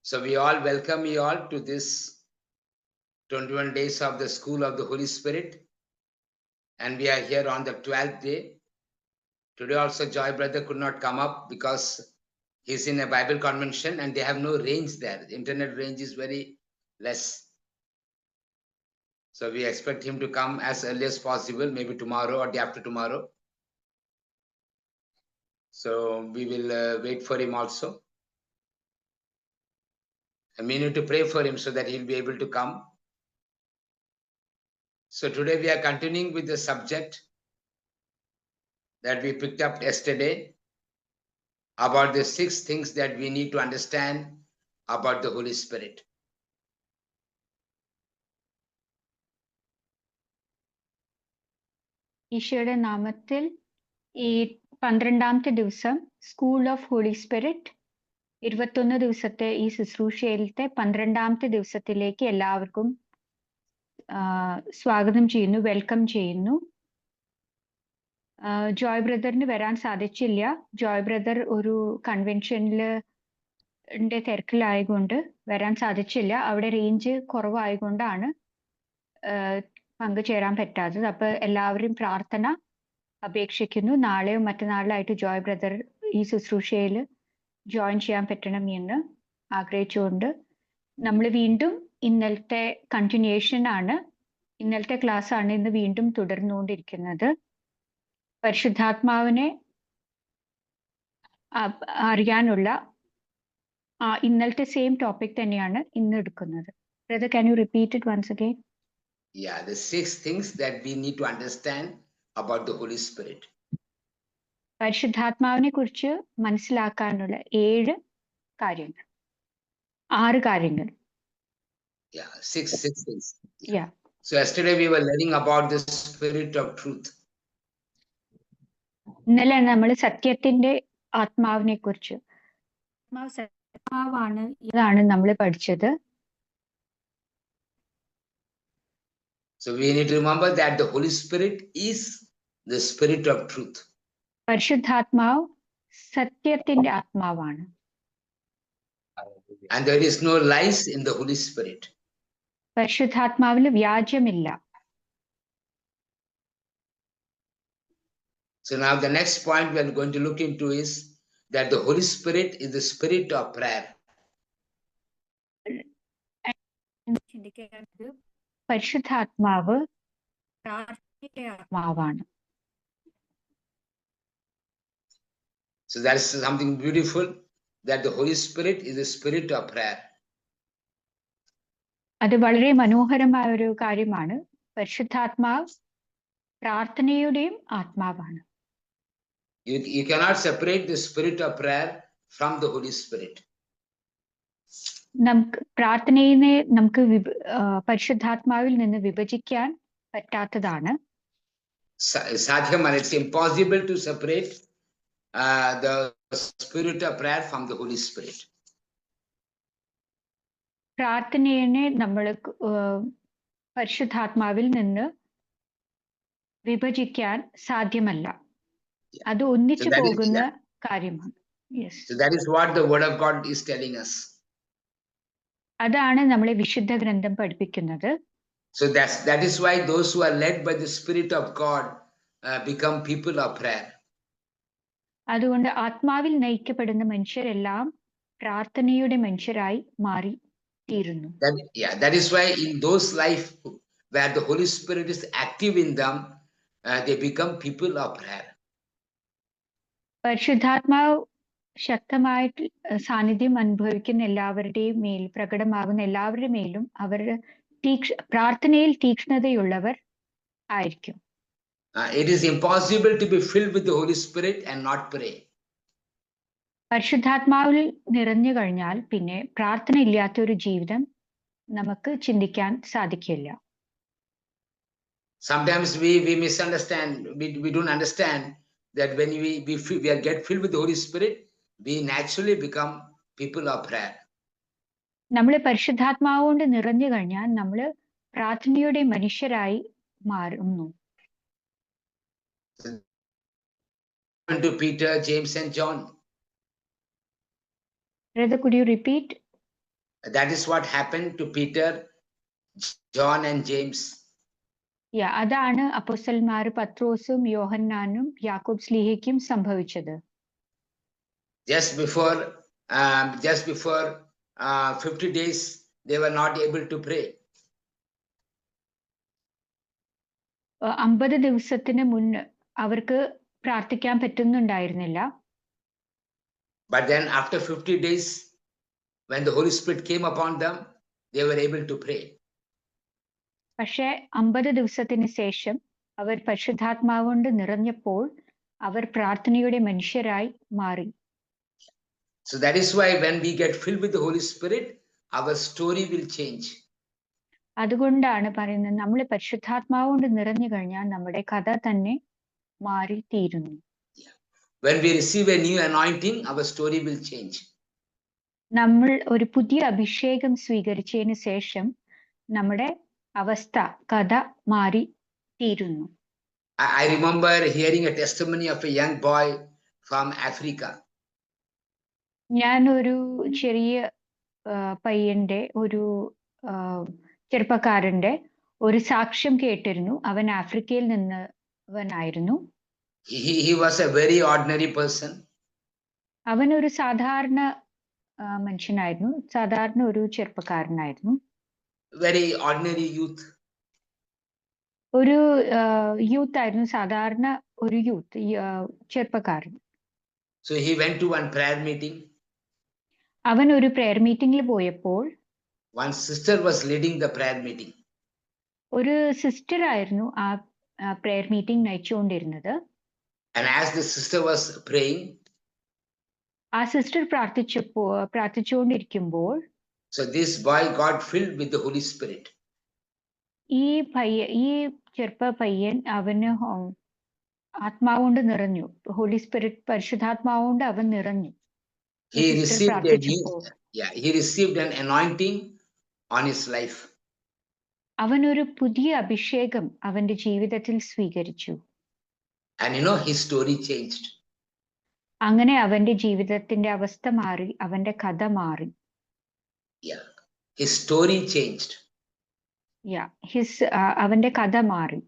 So we all welcome you all to this 21 days of the School of the Holy Spirit. And we are here on the 12th day. Today also Joy brother could not come up because he's in a Bible convention and they have no range there. The internet range is very less. So we expect him to come as early as possible, maybe tomorrow or day after tomorrow. So we will wait for him also. And we need to pray for him so that he'll be able to come. So today we are continuing with the subject that we picked up yesterday about the 6 things that we need to understand about the Holy Spirit. ഈശോയുടെ നാമത്തിൽ ഈ 12ാമത്തെ ദിവസം school of holy spirit 21 ദിവസത്തെ ഈ ശുശ്രൂഷയിലത്തെ 12ാമത്തെ ദിവസത്തിലേക്ക് എല്ലാവർക്കും സ്വാഗതം ചെയ്യുന്നു, വെൽക്കം ചെയ്യുന്നു. ജോയ് ബ്രദറിന് വരാൻ സാധിച്ചില്ല. ജോയ് ബ്രദർ ഒരു കൺവെൻഷനില് തിരക്കിലായതുകൊണ്ട് വരാൻ സാധിച്ചില്ല. അവിടെ റേഞ്ച് കുറവായതുകൊണ്ടാണ് പങ്കുചേരാൻ പറ്റാത്തത്. അപ്പൊ എല്ലാവരും പ്രാർത്ഥന അപേക്ഷിക്കുന്നു. നാളെയോ മറ്റന്നാളിലായിട്ട് ജോയ് ബ്രദർ ഈ ശുശ്രൂഷയിൽ ജോയിൻ ചെയ്യാൻ പറ്റണം എന്ന് ആഗ്രഹിച്ചുകൊണ്ട് നമ്മൾ വീണ്ടും ഇന്നലത്തെ കണ്ടിന്യൂഷൻ ആണ്, ഇന്നലത്തെ ക്ലാസ് ആണ് ഇന്ന് വീണ്ടും തുടർന്നുകൊണ്ടിരിക്കുന്നത്. പരിശുദ്ധാത്മാവിനെ അറിയാനുള്ള ഇന്നലത്തെ സെയിം ടോപ്പിക് തന്നെയാണ് ഇന്ന് എടുക്കുന്നത്. Brother, can you repeat it once again? Yeah, the 6 things that we need to understand about the Holy Spirit. പരിശുദ്ധാത്മാവിനെ കുറിച്ച് മനസ്സിലാക്കാനുള്ള 6 കാര്യങ്ങൾ. Yeah, six things. Yeah. So yesterday we were learning about the spirit of truth. ഇന്നലെ നമ്മൾ സത്യത്തിന്റെ ആത്മാവിനെ കുറിച്ച്, സത്യമാവാണ് ഇതാണ് നമ്മൾ പഠിച്ചത്. So we need to remember that the Holy Spirit is the spirit of truth. പരിശുദ്ധാത്മാവ് സത്യത്തിന്റെ ആത്മാവാണ്. And there is no lies in the Holy Spirit. പരിശുദ്ധാത്മാവിൽ വ്യാജമില്ല. So now the next point we are going to look into is that the Holy Spirit is the spirit of prayer. പരിശുദ്ധാത്മാവ് പ്രാർത്ഥനയുടെ ആത്മാവാണ്. So that is something beautiful, that the Holy Spirit is the spirit of prayer. അത് വളരെ മനോഹരമായ ഒരു കാര്യമാണ്. പരിശുദ്ധാത്മാവ് പ്രാർത്ഥനയുടെയും ആത്മാവാണ്. You cannot separate the spirit of prayer from the Holy Spirit. നമുക്ക് പ്രാർത്ഥനയെ നമുക്ക് പരിശുദ്ധാത്മാവിൽ നിന്ന് വിഭജിക്കാൻ പറ്റാത്തതാണ്. സാധ്യമല്ല. It's impossible to separate the spirit of prayer from the Holy Spirit. പ്രാർത്ഥനയെ നമ്മൾ പരിശുദ്ധാത്മാവിൽ നിന്ന് വിഭജിക്കാൻ സാധ്യമല്ല. അത് ഒന്നിച്ചു പോകുന്ന കാര്യമാണ്. So that is what the word of God is telling us. അതാണ് നമ്മളെ വിശുദ്ധ ഗ്രന്ഥം പഠിപ്പിക്കുന്നത്. So that is why those who are led by the Spirit of God become people of prayer. അതുകൊണ്ട് ആത്മാവിൽ നയിക്കപ്പെടുന്ന മനുഷ്യരെല്ലാം പ്രാർത്ഥനയുടെ മനുഷ്യരായി മാറി തീരുന്നു. That is why in those life where the Holy Spirit is active in them, they become people of prayer. പരിശുദ്ധാത്മാവ് ശക്തമായിട്ട് സാന്നിധ്യം അനുഭവിക്കുന്ന എല്ലാവരുടെയും മേൽ, പ്രകടമാകുന്ന എല്ലാവരുടെ മേലും അവരുടെ പ്രാർത്ഥനയിൽ തീക്ഷ്ണതയുള്ളവർ ആയിരിക്കും. It is impossible to be filled with the Holy Spirit and not pray. പരിശുദ്ധാത്മാവിൽ നിറഞ്ഞു കഴിഞ്ഞാൽ പിന്നെ പ്രാർത്ഥന ഇല്ലാത്ത ഒരു ജീവിതം നമുക്ക് ചിന്തിക്കാൻ സാധിക്കില്ല. Sometimes we misunderstand, we don't understand that when we get filled with the Holy Spirit, we naturally become people of prayer. നമ്മൾ പരിശുദ്ധാത്മാവ് കൊണ്ട് നിറഞ്ഞു കഴിഞ്ഞാൽ നമ്മൾ പ്രാർത്ഥനയുടെ മനുഷ്യരായി മാറുന്നു. To Peter, James and John. Brother, could you repeat? That is what happened to Peter, John, and James. അതാണ് അപ്പോസ്തലന്മാർ പത്രോസും യോഹന്നാനും യാക്കോബ് സ്ലീഹയ്ക്കും സംഭവിച്ചത്. Just before 50 days, they were not able to pray. 50 ദിവസത്തിന് മുന്ന് അവർക്ക് പ്രാർത്ഥിക്കാൻ പറ്റുന്നുണ്ടായിരുന്നില്ല. But then after 50 days, when the Holy Spirit came upon them, they were able to pray. പക്ഷേ 50 ദിവസത്തിന് ശേഷം അവർ പരിശുദ്ധാത്മാവ് കൊണ്ട് നിറഞ്ഞപ്പോൾ അവർ പ്രാർത്ഥനയുടെ മനുഷ്യരായി മാറി. So that is why when we get filled with the Holy Spirit, our story will change. അതുകൊണ്ടാണ് പറയുന്നത് നമ്മൾ പരിശുദ്ധാത്മാവ് കൊണ്ട് നിറഞ്ഞു കഴിഞ്ഞാൽ നമ്മുടെ കഥ തന്നെ മാറി തീരുന്നു. When we receive a new anointing, our story will change. നമ്മൾ ഒരു പുതിയ അഭിഷേകം സ്വീകരിച്ചതിന് ശേഷം നമ്മുടെ അവസ്ഥ കഥ മാറി തീരുന്നു. I remember hearing a testimony of a young boy from Africa. ഞാൻ ഒരു ചെറിയ പയ്യന്റെ ഒരു ചെറുപ്പക്കാരന്റെ ഒരു സാക്ഷ്യം കേട്ടിരുന്നു. അവൻ ആഫ്രിക്കയിൽ നിന്നവനായിരുന്നു. He was a very ordinary person. അവൻ ഒരു സാധാരണ മനുഷ്യനായിരുന്നു, സാധാരണ ഒരു ചെറുപ്പക്കാരനായിരുന്നു. Very ordinary youth. ഒരു യൂത്ത് ആയിരുന്നു, സാധാരണ ഒരു യൂത്ത് ചെറുപ്പക്കാരൻ. So he went to one prayer meeting. അവൻ ഒരു പ്രയർ മീറ്റിംഗിൽ പോയപ്പോൾ one sister was leading the prayer meeting. ഒരു സിസ്റ്റർ ആയിരുന്നു ആ പ്രയർ മീറ്റിംഗ് നയിച്ചുകൊണ്ടിരുന്നത്. And as the sister was praying, ആ സിസ്റ്റർ പ്രാർത്ഥിച്ചുകൊണ്ടിരിക്കുമ്പോൾ so this boy got filled with the Holy Spirit. ഈ ചെറുപ്പ പയ്യൻ അവന് ആത്മാവ് കൊണ്ട് നിറഞ്ഞു. ഹോളി സ്പിരിറ്റ് പരിശുദ്ധാത്മാവ് കൊണ്ട് അവൻ നിറഞ്ഞു. He received an anointing on his life. അവൻ ഒരു പുതിയ അഭിഷേകം അവന്റെ ജീവിതത്തിൽ സ്വീകരിച്ചു. And his story changed. അങ്ങനെ അവന്റെ ജീവിതത്തിന്റെ അവസ്ഥ മാറി, അവന്റെ കഥ മാറി. His story changed. അവന്റെ കഥ മാറി.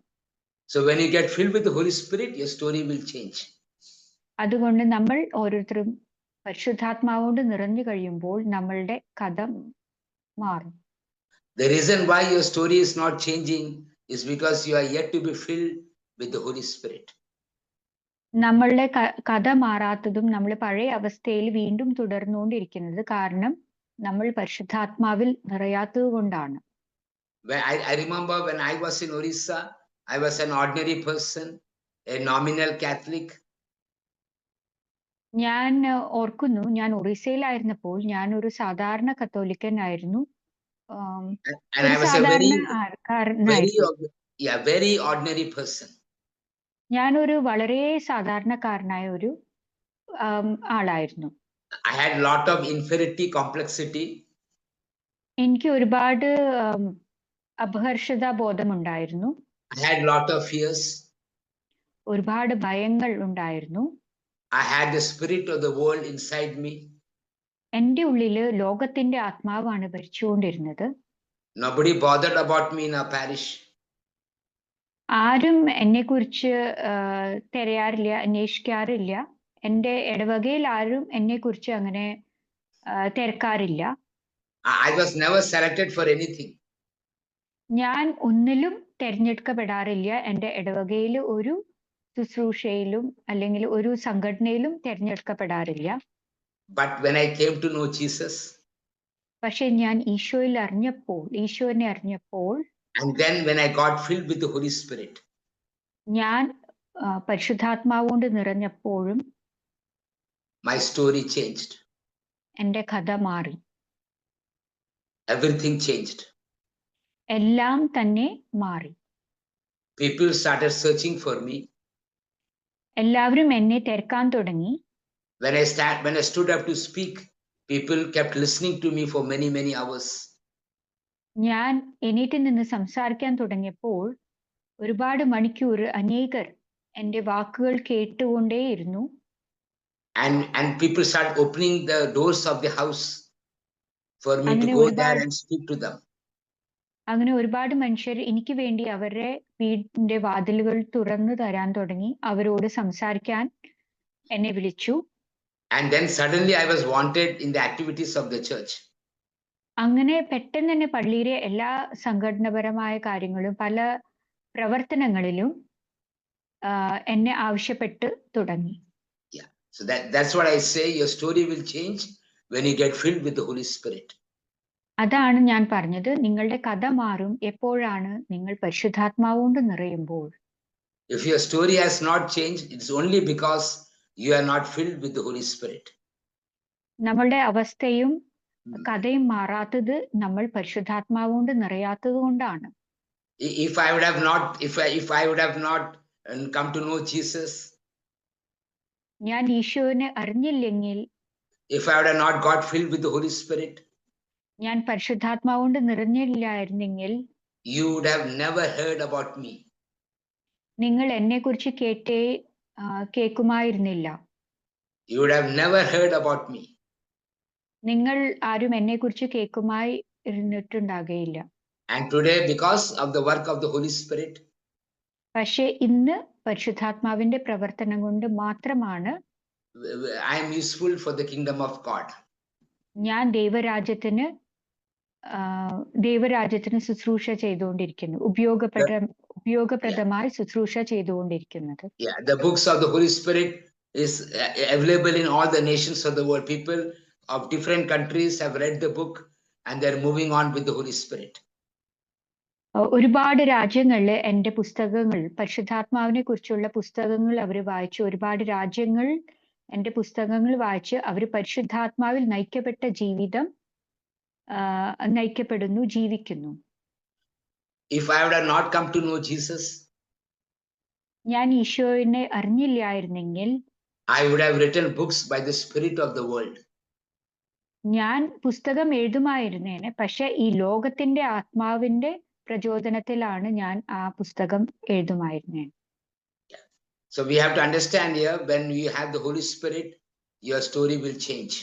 So when you get filled with the Holy Spirit, your story will change. അതുകൊണ്ട് നമ്മൾ ഓരോരുത്തരും പരിശുദ്ധാത്മാവ് കൊണ്ട് നിറഞ്ഞു കഴിയുമ്പോൾ നമ്മളുടെ കഥ മാറും. The reason why your story is not changing is because you are yet to be filled with the Holy Spirit. നമ്മളുടെ കഥ മാറാത്തതും നമ്മൾ പഴയ അവസ്ഥയിൽ വീണ്ടും തുടർന്നുകൊണ്ടിരിക്കുന്നത് കാരണം നമ്മൾ പരിശുദ്ധാത്മാവിൽ നിറയാത്തത് കൊണ്ടാണ്. I remember when I was in Orissa, I was an ordinary person, a nominal Catholic. ഞാൻ ഓർക്കുന്നു, ഞാൻ ഒറീസയിലായിരുന്നപ്പോൾ ഞാൻ ഒരു സാധാരണ കത്തോലിക്കനായിരുന്നു. And I was a very ordinary person. ഞാൻ ഒരു വളരെ സാധാരണക്കാരനായ ഒരു ആളായിരുന്നു. I had lot of inferiority complexity. എനിക്ക് ഒരുപാട് അപഹർഷതാ ബോധമുണ്ടായിരുന്നു. I had lot of fears. ഒരുപാട് ഭയങ്ങൾ ഉണ്ടായിരുന്നു. I had the spirit of the world inside me. എൻ്റെ ഉള്ളില് ലോകത്തിന്റെ ആത്മാവാണ് ഭരിച്ചുകൊണ്ടിരുന്നത്. Nobody bothered about me in our parish. ആരും എന്നെ കുറിച്ച് തിരയാറില്ല, അന്വേഷിക്കാറില്ല. എൻ്റെ ഇടവകയിൽ ആരും എന്നെ കുറിച്ച് അങ്ങനെ തിരക്കാറില്ല. I was never selected for anything. ഞാൻ ഒന്നിലും തിരഞ്ഞെടുക്കപ്പെടാറില്ല. എൻ്റെ ഇടവകയിൽ ഒരു ശുശ്രൂഷയിലും അല്ലെങ്കിൽ ഒരു സംഘടനയിലും തിരഞ്ഞെടുക്കപ്പെടാറില്ല. But when I came to know Jesus, പക്ഷെ ഞാൻ ഈശോനെ അറിഞ്ഞപ്പോൾ and then when I got filled with the Holy Spirit, ഞാൻ പരിശുദ്ധാത്മാവ് കൊണ്ട് നിറഞ്ഞപ്പോഴും my story changed. എൻ്റെ കഥ മാറി. Everything changed. എല്ലാം തന്നെ മാറി. People started searching for me. എല്ലാവരും എന്നെ തിരക്കാൻ തുടങ്ങി. When I stood up to speak, people kept listening to me for many hours. ഞാൻ എണീറ്റ് നിന്ന് സംസാരിക്കാൻ തുടങ്ങിയപ്പോൾ ഒരുപാട് മണിക്കൂർ അനേകർ എൻ്റെ വാക്കുകൾ കേട്ടുകൊണ്ടേയിരുന്നു. And people started opening the doors of the house for me to അങ്ങനെ go there ഒരുപാട് and speak to them. അങ്ങനെ ഒരുപാട് മനുഷ്യർ എനിക്ക് വേണ്ടി അവരുടെ വീടിന്റെ വാതിലുകൾ തുറന്നു തരാൻ തുടങ്ങി. അവരോട് സംസാരിക്കാൻ എന്നെ വിളിച്ചു. And then suddenly I was wanted in the activities of the church. അങ്ങനെ പെട്ടെന്ന് തന്നെ പള്ളിയിലെ എല്ലാ സംഘടനാപരമായ കാര്യങ്ങളും പല പ്രവർത്തനങ്ങളിലും എന്നെ ആവശ്യപ്പെട്ട് തുടങ്ങി. Yeah. So that's what I say, your story will change when you get filled with the Holy Spirit. അതാണ് ഞാൻ പറഞ്ഞത്, നിങ്ങളുടെ കഥ മാറും എപ്പോഴാണ് നിങ്ങൾ പരിശുദ്ധാത്മാവ് കൊണ്ട് നിറയുമ്പോൾ. If your story has not changed, it's only because you are not filled with the Holy Spirit. നമ്മളുടെ അവസ്ഥയും കഥയും മാറാത്തത് നമ്മൾ പരിശുദ്ധാത്മാവ് കൊണ്ട് നിറയാത്തത് കൊണ്ടാണ്. If I would have not come to know Jesus, ഞാൻ ഈശോനെ അറിഞ്ഞില്ലെങ്കിൽ, if I would have not got filled with the Holy Spirit, ഞാൻ പരിശുദ്ധാത്മാവ് കൊണ്ട് നിറഞ്ഞില്ലായിരുന്നെങ്കിൽ, you would have never heard about me. നിങ്ങൾ എന്നെ കുറിച്ച് കേൾക്കുമായിരുന്നില്ല. You would have never heard about me. നിങ്ങൾ ആരും എന്നെ കുറിച്ച് കേൾക്കുമായി ഇരുന്നിട്ടുണ്ടാകുകയില്ല. And today, because of the work of the Holy Spirit, പക്ഷേ ഇന്ന് പരിശുദ്ധാത്മാവിന്റെ പ്രവർത്തനം കൊണ്ട് മാത്രമാണ് I am useful for the kingdom of God. ഞാൻ ദൈവരാജ്യത്തിന് ശുശ്രൂഷ ചെയ്തുകൊണ്ടിരിക്കുന്നു, ഉപയോഗപ്രദമായി ശുശ്രൂഷ ചെയ്തുകൊണ്ടിരിക്കുന്നത്. Yeah, the books of the Holy Spirit is available in all the nations of the world. People of different countries have read the book and they're moving on with the Holy Spirit. ഒരുപാട് രാജ്യങ്ങളിൽ എൻ്റെ പുസ്തകങ്ങൾ, പരിശുദ്ധാത്മാവിനെ കുറിച്ചുള്ള പുസ്തകങ്ങൾ അവർ വായിച്ചു. ഒരുപാട് രാജ്യങ്ങൾ എൻ്റെ പുസ്തകങ്ങൾ വായിച്ച് അവർ പരിശുദ്ധാത്മാവിൽ നയിക്കപ്പെട്ട ജീവിതം നയിക്കപ്പെടുന്നു, ജീവിക്കുന്നു. If I would have not come to know Jesus, ഞാൻ ഈശോയെ അറിഞ്ഞില്ലായിരുന്നെങ്കിൽ, I would have written books by the spirit of the world. ഞാൻ പുസ്തകം എഴുതുമായിരുന്നേനെ, പക്ഷെ ഈ ലോകത്തിന്റെ ആത്മാവിന്റെ പ്രചോദനത്തിലാണ് ഞാൻ ആ പുസ്തകം എഴുതുമായിരുന്നേ. So we have to understand here, when you have the Holy Spirit, your story will change.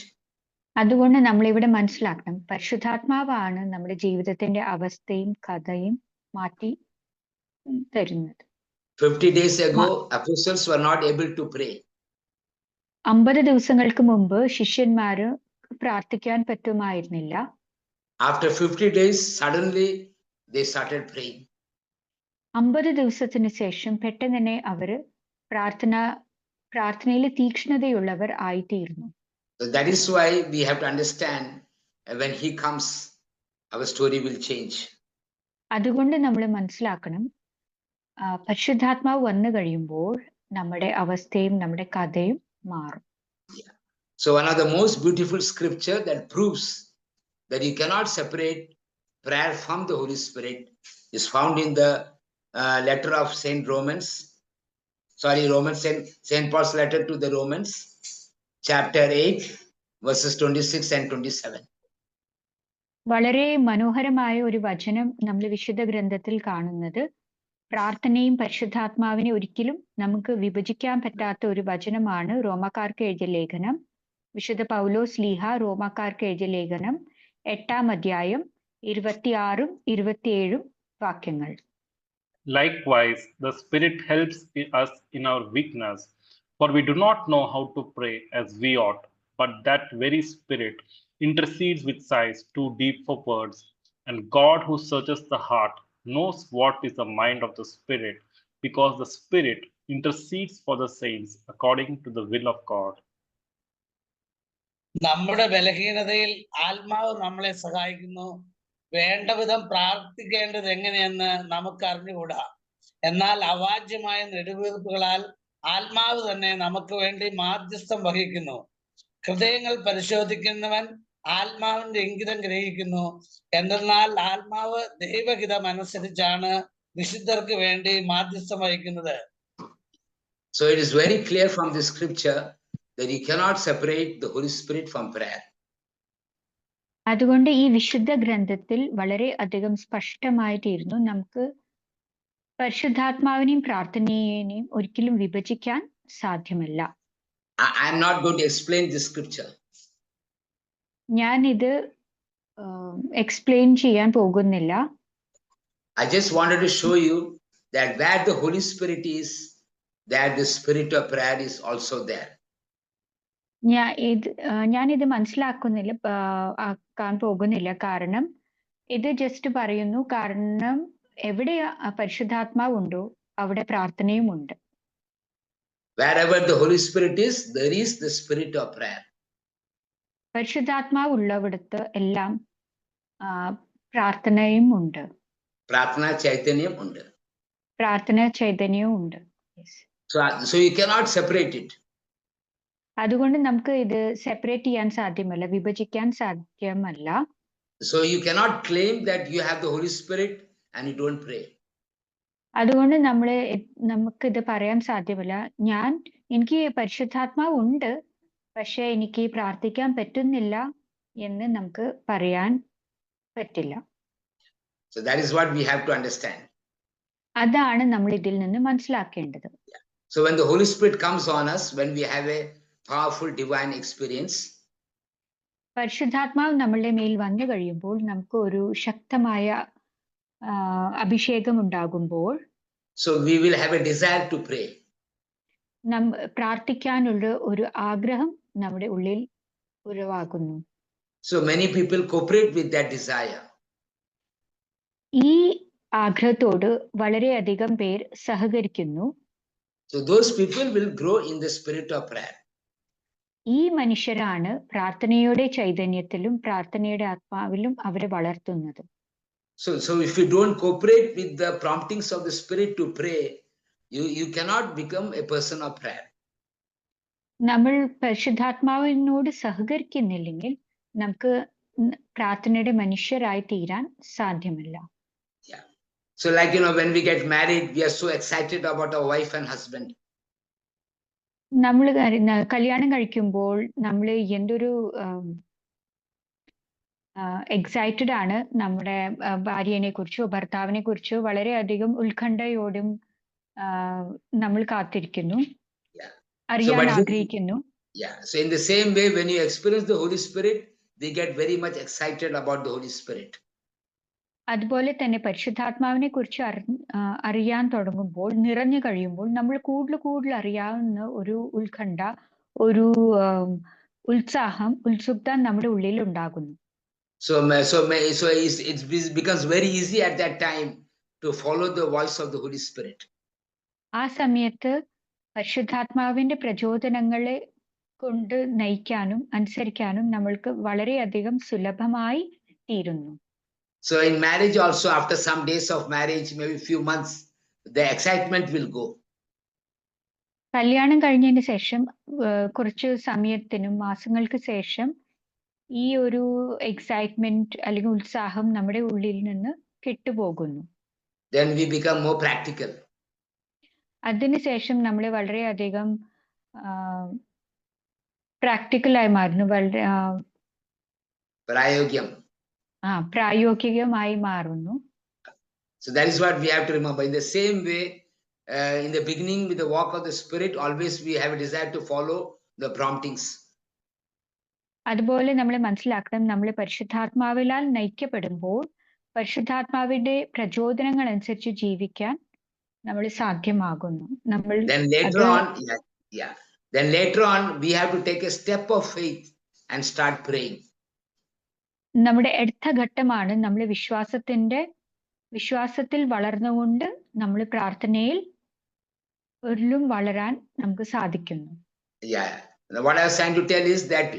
അതുകൊണ്ട് നമ്മൾ ഇവിടെ മനസ്സിലാക്കണം, പരിശുദ്ധാത്മാവാണ് നമ്മുടെ ജീവിതത്തിന്റെ അവസ്ഥയും കഥയും മാറ്റി തരുന്നത്. 50 days ago, apostles were not able to pray. 50 ദിവസങ്ങൾക്ക് മുമ്പ് ശിഷ്യന്മാര് പ്രാർത്ഥിക്കാൻ പറ്റുമായിരുന്നില്ല. After 50 days, suddenly they started praying. 50 ദിവസത്തിന് ശേഷം പെട്ടെന്ന് തന്നെ അവര് പ്രാർത്ഥനയിൽ തീക്ഷ്ണതയുള്ളവർ ആയിത്തീർന്നു. So that is why we have to understand, when he comes, our story will change. അതുകൊണ്ട് നമ്മൾ മനസ്സിലാക്കണം, പരിശുദ്ധാത്മാവ് വന്നു കഴിയുമ്പോൾ നമ്മുടെ അവസ്ഥയും നമ്മുടെ കഥയും മാറും. So one of the most beautiful scripture that proves that you cannot separate prayer from the Holy Spirit is found in the letter of Saint Paul's letter to the Romans, chapter 8, verses 26 and 27. വളരെ മനോഹരമായ ഒരു വചനം നമ്മൾ വിശുദ്ധ ഗ്രന്ഥത്തിൽ കാണുന്നത്, പ്രാർത്ഥനയും പരിശുദ്ധാത്മാവിനെ ഒരിക്കലും നമുക്ക് വിഭജിക്കാൻ പറ്റാത്ത ഒരു വചനമാണ് റോമാക്കാർക്ക് എഴുതിയ ലേഖനം. വിശുദ്ധ പൗലോസ് ലീഹ റോമാക്കാർക്ക് എഴുതിയ ലേഖനം 8-ാം അധ്യായം 26-27 വാക്യങ്ങൾ. Likewise, the Spirit helps us in our weakness, for we do not know how to pray as we ought, but that very Spirit intercedes with sighs too deep for words. And God, who searches the heart, knows what is the mind of the Spirit, because the Spirit intercedes for the saints according to the will of God. നമ്മുടെ ബലഹീനതയിൽ ആത്മാവ് നമ്മളെ സഹായിക്കുന്നു. വേണ്ട വിധം പ്രാർത്ഥിക്കേണ്ടത് എങ്ങനെയെന്ന് നമുക്ക് അറിഞ്ഞുകൂടാ. എന്നാൽ അവാച്യമായ നെടുവീർപ്പുകളാൽ ആത്മാവ് തന്നെ നമുക്ക് വേണ്ടി മാധ്യസ്ഥം വഹിക്കുന്നു. ഹൃദയങ്ങൾ പരിശോധിക്കുന്നവൻ ആത്മാവിന്റെ ഇംഗിതം ഗ്രഹിക്കുന്നു. എന്തെന്നാൽ ആത്മാവ് ദൈവഹിതം അനുസരിച്ചാണ് വിശുദ്ധർക്ക് വേണ്ടി മാധ്യസ്ഥം വഹിക്കുന്നത്. So it is very clear from this scripture that you cannot separate the Holy Spirit from prayer. അതുകൊണ്ട് ഈ വിശുദ്ധ ഗ്രന്ഥത്തിൽ വളരെ അധികം സ്പഷ്ടമായിട്ടിരുന്നു, നമുക്ക് പരിശുദ്ധാത്മാവിനെയും പ്രാർത്ഥനയെയും ഒരിക്കലും വിഭജിക്കാൻ സാധ്യമല്ല. I am not going to explain this scripture. ഞാൻ ഇത് എക്സ്പ്ലെയിൻ ചെയ്യാൻ പോകുന്നില്ല. I just wanted to show you that where the Holy Spirit is, that the spirit of prayer is also there. ഞാനിത് മനസ്സിലാക്കുന്നില്ല, ആക്കാൻ പോകുന്നില്ല. കാരണം ഇത് ജസ്റ്റ് പറയുന്നു, കാരണം എവിടെ പരിശുദ്ധാത്മാവ് ഉണ്ടോ അവിടെ പ്രാർത്ഥനയും ഉണ്ട്. Wherever the Holy Spirit is, there is the spirit of prayer. പരിശുദ്ധാത്മാവ് ഉള്ളവിടത്ത് എല്ലാം പ്രാർത്ഥനയും ഉണ്ട്. Prarthana Chaitanyam ഉണ്ട്. പ്രാർത്ഥന ചൈതന്യവും ഉണ്ട്. So you cannot separate it. അതുകൊണ്ട് നമുക്ക് ഇത് സെപ്പറേറ്റ് ചെയ്യാൻ സാധ്യമല്ല, വിഭജിക്കാൻ സാധ്യമല്ല. So you cannot claim that you have the Holy Spirit and you don't pray. അതുകൊണ്ട് നമുക്കിത് പറയാൻ സാധ്യമല്ല, എനിക്ക് പരിശുദ്ധാത്മാവ് ഉണ്ട് പക്ഷെ എനിക്ക് പ്രാർത്ഥിക്കാൻ പറ്റുന്നില്ല എന്ന് നമുക്ക് പറയാൻ പറ്റില്ല. So that is what we have to understand. അതാണ് നമ്മൾ ഇതിൽ നിന്ന് മനസ്സിലാക്കേണ്ടത്. So when the Holy Spirit comes on us, when we have a powerful divine experience, പരിശുദ്ധാത്മാവ് നമ്മളുടെ മേൽ വന്നു കഴിയുമ്പോൾ, നമുക്ക് ഒരു ശക്തമായ അഭിഷേകം ഉണ്ടാകുമ്പോൾ, so we will have a desire to pray. പ്രാർത്ഥിക്കാനുള്ള ഒരു ആഗ്രഹം നമ്മുടെ ഉള്ളിൽ ഉരുവാകുന്നു. So many people cooperate with that desire. ഈ ആഗ്രഹത്തോട് വളരെയധികം പേർ സഹകരിക്കുന്നു. So those people will grow in the spirit of prayer. ഈ മനുഷ്യരാണ് പ്രാർത്ഥനയുടെ ചൈതന്യത്തിലും പ്രാർത്ഥനയുടെ ആത്മാവിലും അവരെ വളർത്തുന്നത്. So if you don't cooperate with the promptings of the Spirit to pray, you cannot become a person of prayer. നമ്മൾ പരിശുദ്ധാത്മാവിനോട് സഹകരിക്കുന്നില്ലെങ്കിൽ നമുക്ക് പ്രാർത്ഥനയുടെ മനുഷ്യരായി തീരാൻ സാധ്യമല്ല. Yeah. So like, when we get married, we are so excited about our wife and husband. നമ്മൾ കല്യാണം കഴിക്കുമ്പോൾ നമ്മൾ എന്തൊരു എക്സൈറ്റഡ് ആണ്, നമ്മുടെ ഭാര്യനെ കുറിച്ചോ ഭർത്താവിനെ കുറിച്ചോ വളരെയധികം ഉത്കണ്ഠയോടും നമ്മൾ കാത്തിരിക്കുന്നു, അറിയാൻ ആഗ്രഹിക്കുന്നു. Yeah. So in the same way, when you experience the Holy Spirit, we get very much excited about the Holy Spirit. അതുപോലെ തന്നെ പരിശുദ്ധാത്മാവിനെ കുറിച്ച് അറിയാൻ തുടങ്ങുമ്പോൾ, നിറഞ്ഞു കഴിയുമ്പോൾ നമ്മൾ കൂടുതൽ അറിയാവുന്ന ഒരു ഉത്കണ്ഠ, ഒരു ഉത്സാഹം, ഉത്സുകത നമ്മുടെ ഉള്ളിൽ ഉണ്ടാകുന്നു. So it becomes very easy at that time to follow the voice of the Holy Spirit. ആ സമയത്ത് പരിശുദ്ധാത്മാവിന്റെ പ്രചോദനങ്ങളെ കൊണ്ട് നയിക്കാനും അനുസരിക്കാനും നമ്മൾക്ക് വളരെയധികം സുലഭമായി തീരുന്നു. So in marriage also, after some days of marriage, maybe few months, the excitement will go. കല്യാണം കഴിഞ്ഞതിന് ശേഷം കുറച്ച് സമയത്തിനും മാസങ്ങൾക്ക് ശേഷം ഈ ഒരു എക്സൈറ്റ്മെന്റ് അല്ലെങ്കിൽ ഉത്സാഹം നമ്മുടെ ഉള്ളിൽ നിന്ന് കെട്ടുപോകുന്നു. Then we become more practical. അതിനുശേഷം നമ്മൾ വളരെയധികം പ്രാക്ടിക്കലായി മാറുന്നു, വളരെ പ്രായോഗികമായി മാറുന്നു. So that is what we have to remember. In the same way, in the beginning with the walk of the Spirit, always we have a desire to follow the promptings. അതുപോലെ നമ്മൾ മനസ്സിലാക്കണം, നമ്മൾ പരിശുദ്ധാത്മാവിനാൽ നയിക്കപ്പെടുമ്പോൾ പരിശുദ്ധാത്മാവിന്റെ പ്രചോദനങ്ങൾ അനുസരിച്ച് ജീവിക്കാൻ നമ്മൾ സാധ്യമാകുന്നു. Then later on we have to take a step of faith and start praying. നമ്മുടെ അടുത്ത ഘട്ടമാണ് നമ്മൾ വിശ്വാസത്തിൽ വളർന്നുകൊണ്ട് നമ്മൾ പ്രാർത്ഥനയിൽ വളരാൻ നമുക്ക് സാധിക്കുന്നു. Yeah, what I was trying to tell is that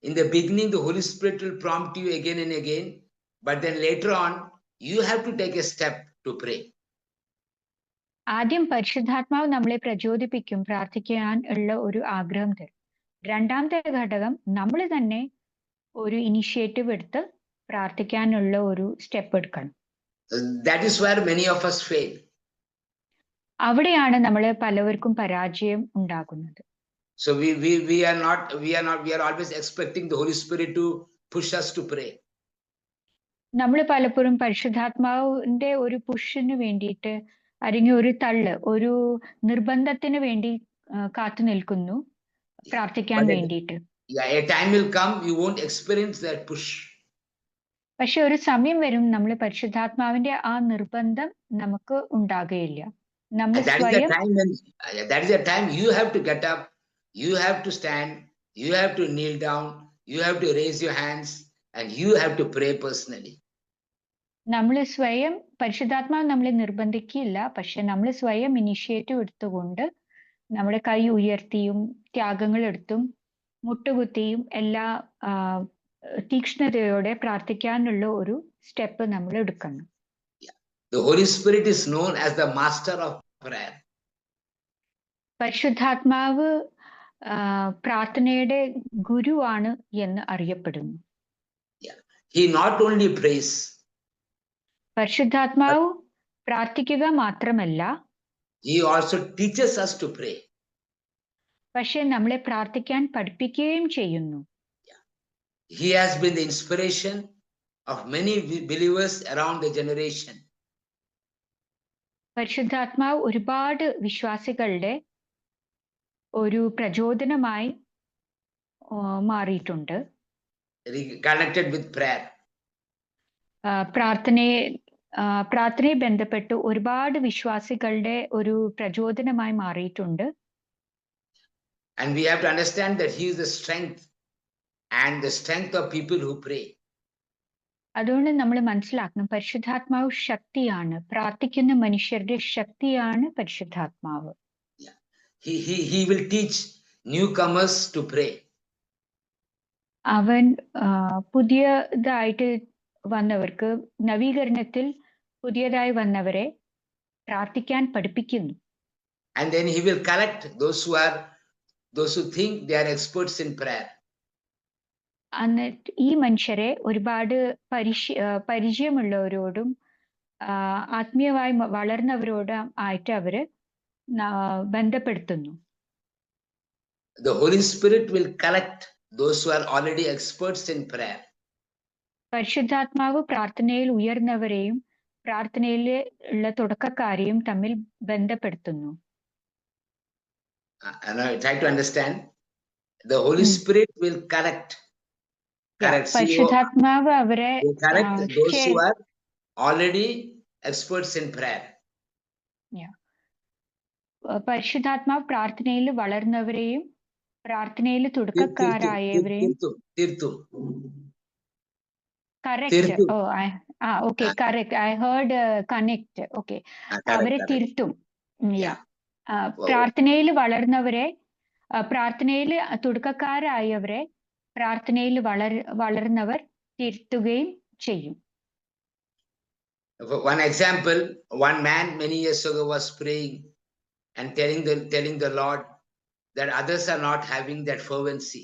in the beginning the Holy Spirit will prompt you again and again, but then later on you have to take a step to pray. ആദ്യം പരിശുദ്ധാത്മാവ് നമ്മളെ പ്രചോദിപ്പിക്കും, പ്രാർത്ഥിക്കാൻ ഉള്ള ഒരു ആഗ്രഹം തരും. രണ്ടാമത്തെ ഘടകം നമ്മൾ തന്നെ ഒരു ഇനിഷ്യേറ്റീവ് എടുത്ത് പ്രാർത്ഥിക്കാനുള്ള ഒരു സ്റ്റെപ്പ് എടുക്കണം. That is where many of us fail. അവിടെയാണ് നമ്മൾ പലവർക്കും പരാജയം ഉണ്ടാകുന്നത്. So we are always expecting the Holy Spirit to push us to pray. നമ്മൾ പലപ്പോഴും പരിശുദ്ധാത്മാവിന്റെ ഒരു പുഷിന് വേണ്ടിയിട്ട് അല്ലെങ്കിൽ ഒരു ഒരു നിർബന്ധത്തിന് വേണ്ടി കാത്തു നിൽക്കുന്നു പ്രാർത്ഥിക്കാൻ വേണ്ടിയിട്ട്. Yeah, a time will come you won't experience that push. പക്ഷെ ഒരു സമയം വരും നമ്മൾ പരിശുദ്ധാത്മാവിന്റെ ആ നിർബന്ധം നമുക്ക് ഉണ്ടാകുകയില്ല. നമ്മൾ And that is the സ്വയം time when that is the time you have to get up, you have to stand, you have to kneel down, you have to raise your hands, and you have to pray personally. നമ്മൾ സ്വയം പരിശുദ്ധാത്മാവ് നമ്മളെ നിർബന്ധിക്കില്ല, പക്ഷെ നമ്മൾ സ്വയം initiative എടുത്തുകൊണ്ട് നമ്മുടെ കൈ ഉയർത്തിയും ത്യാഗങ്ങൾ എടുത്തും മുട്ടുകുത്തിയും എല്ലാ തീക്ഷ്ണതയോടെ പ്രാർത്ഥിക്കാനുള്ള ഒരു സ്റ്റെപ്പ് നമ്മൾ എടുക്കണം. The Holy Spirit is known as the master of prayer. പരിശുദ്ധാത്മാവ് പ്രാർത്ഥനയുടെ ഗുരുവാണ് എന്ന് അറിയപ്പെടുന്നു. He not only prays, പരിശുദ്ധാത്മാവ് പ്രാർത്ഥിക്കുക മാത്രമല്ല, he also teaches us to pray. പക്ഷെ നമ്മളെ പ്രാർത്ഥിക്കാൻ പഠിപ്പിക്കുകയും ചെയ്യുന്നു. He has been the inspiration of many believers around the generation. പരിശുദ്ധാത്മാവ് ഒരുപാട് വിശ്വാസികളുടെ ഒരു പ്രചോദനമായി മാറിയിട്ടുണ്ട്. Connected with prayer. പ്രാർത്ഥനയെ ബന്ധപ്പെട്ട് ഒരുപാട് വിശ്വാസികളുടെ ഒരു പ്രചോദനമായി മാറിയിട്ടുണ്ട്. And we have to understand that he is the strength and the strength of people who pray. അതുകൊണ്ട് നമ്മൾ മനസ്സിലാക്കണം, പരിശുദ്ധാത്മാവ് ശക്തിയാണ്, പ്രാർത്ഥിക്കുന്ന മനുഷ്യരുടെ ശക്തിയാണ് പരിശുദ്ധാത്മാവ്. He will teach newcomers to pray. അവൻ പുതിയതായിട്ട് വന്നവർക്ക്, നവീകരണത്തിൽ പുതിയതായി വന്നവരെ പ്രാർത്ഥിക്കാൻ പഠിപ്പിക്കുന്നു. And then he will correct those who think they are experts in prayer. എന്നിട്ട് ഈ മനുഷ്യരെ ഒരുപാട് പരിചയമുള്ളവരോടും ആത്മീയമായി വളർന്നവരോടും ആയിട്ട് അവര് ബന്ധപ്പെടുത്തുന്നു. The Holy Spirit will correct those who are already experts in prayer. പരിശുദ്ധാത്മാവ് പ്രാർത്ഥനയിൽ ഉയർന്നവരെയും പ്രാർത്ഥനയിൽ ഉള്ള തുടക്കക്കാരെയും തമ്മിൽ ബന്ധപ്പെടുത്തുന്നു. And I try to understand. The Holy Spirit will correct. പരിശുദ്ധാത്മാവ് അവരെ correct those who are already experts in prayer. പരിശുദ്ധാത്മാവ് പ്രാർത്ഥനയിൽ വളർന്നവരെയും പ്രാർത്ഥനയിൽ തുടക്കക്കാരായവരെയും correct. Okay, correct. I heard connect. Okay, അവരെ തിരുത്തും. പ്രാർത്ഥനയിൽ വളർന്നവരെ, പ്രാർത്ഥനയിൽ തുടക്കക്കാരായവരെ പ്രാർത്ഥനയിൽ വളർന്നവർ തിരുത്തുകയും ചെയ്യും. One example, one man many years ago was praying and telling the Lord that others are not having that fervency.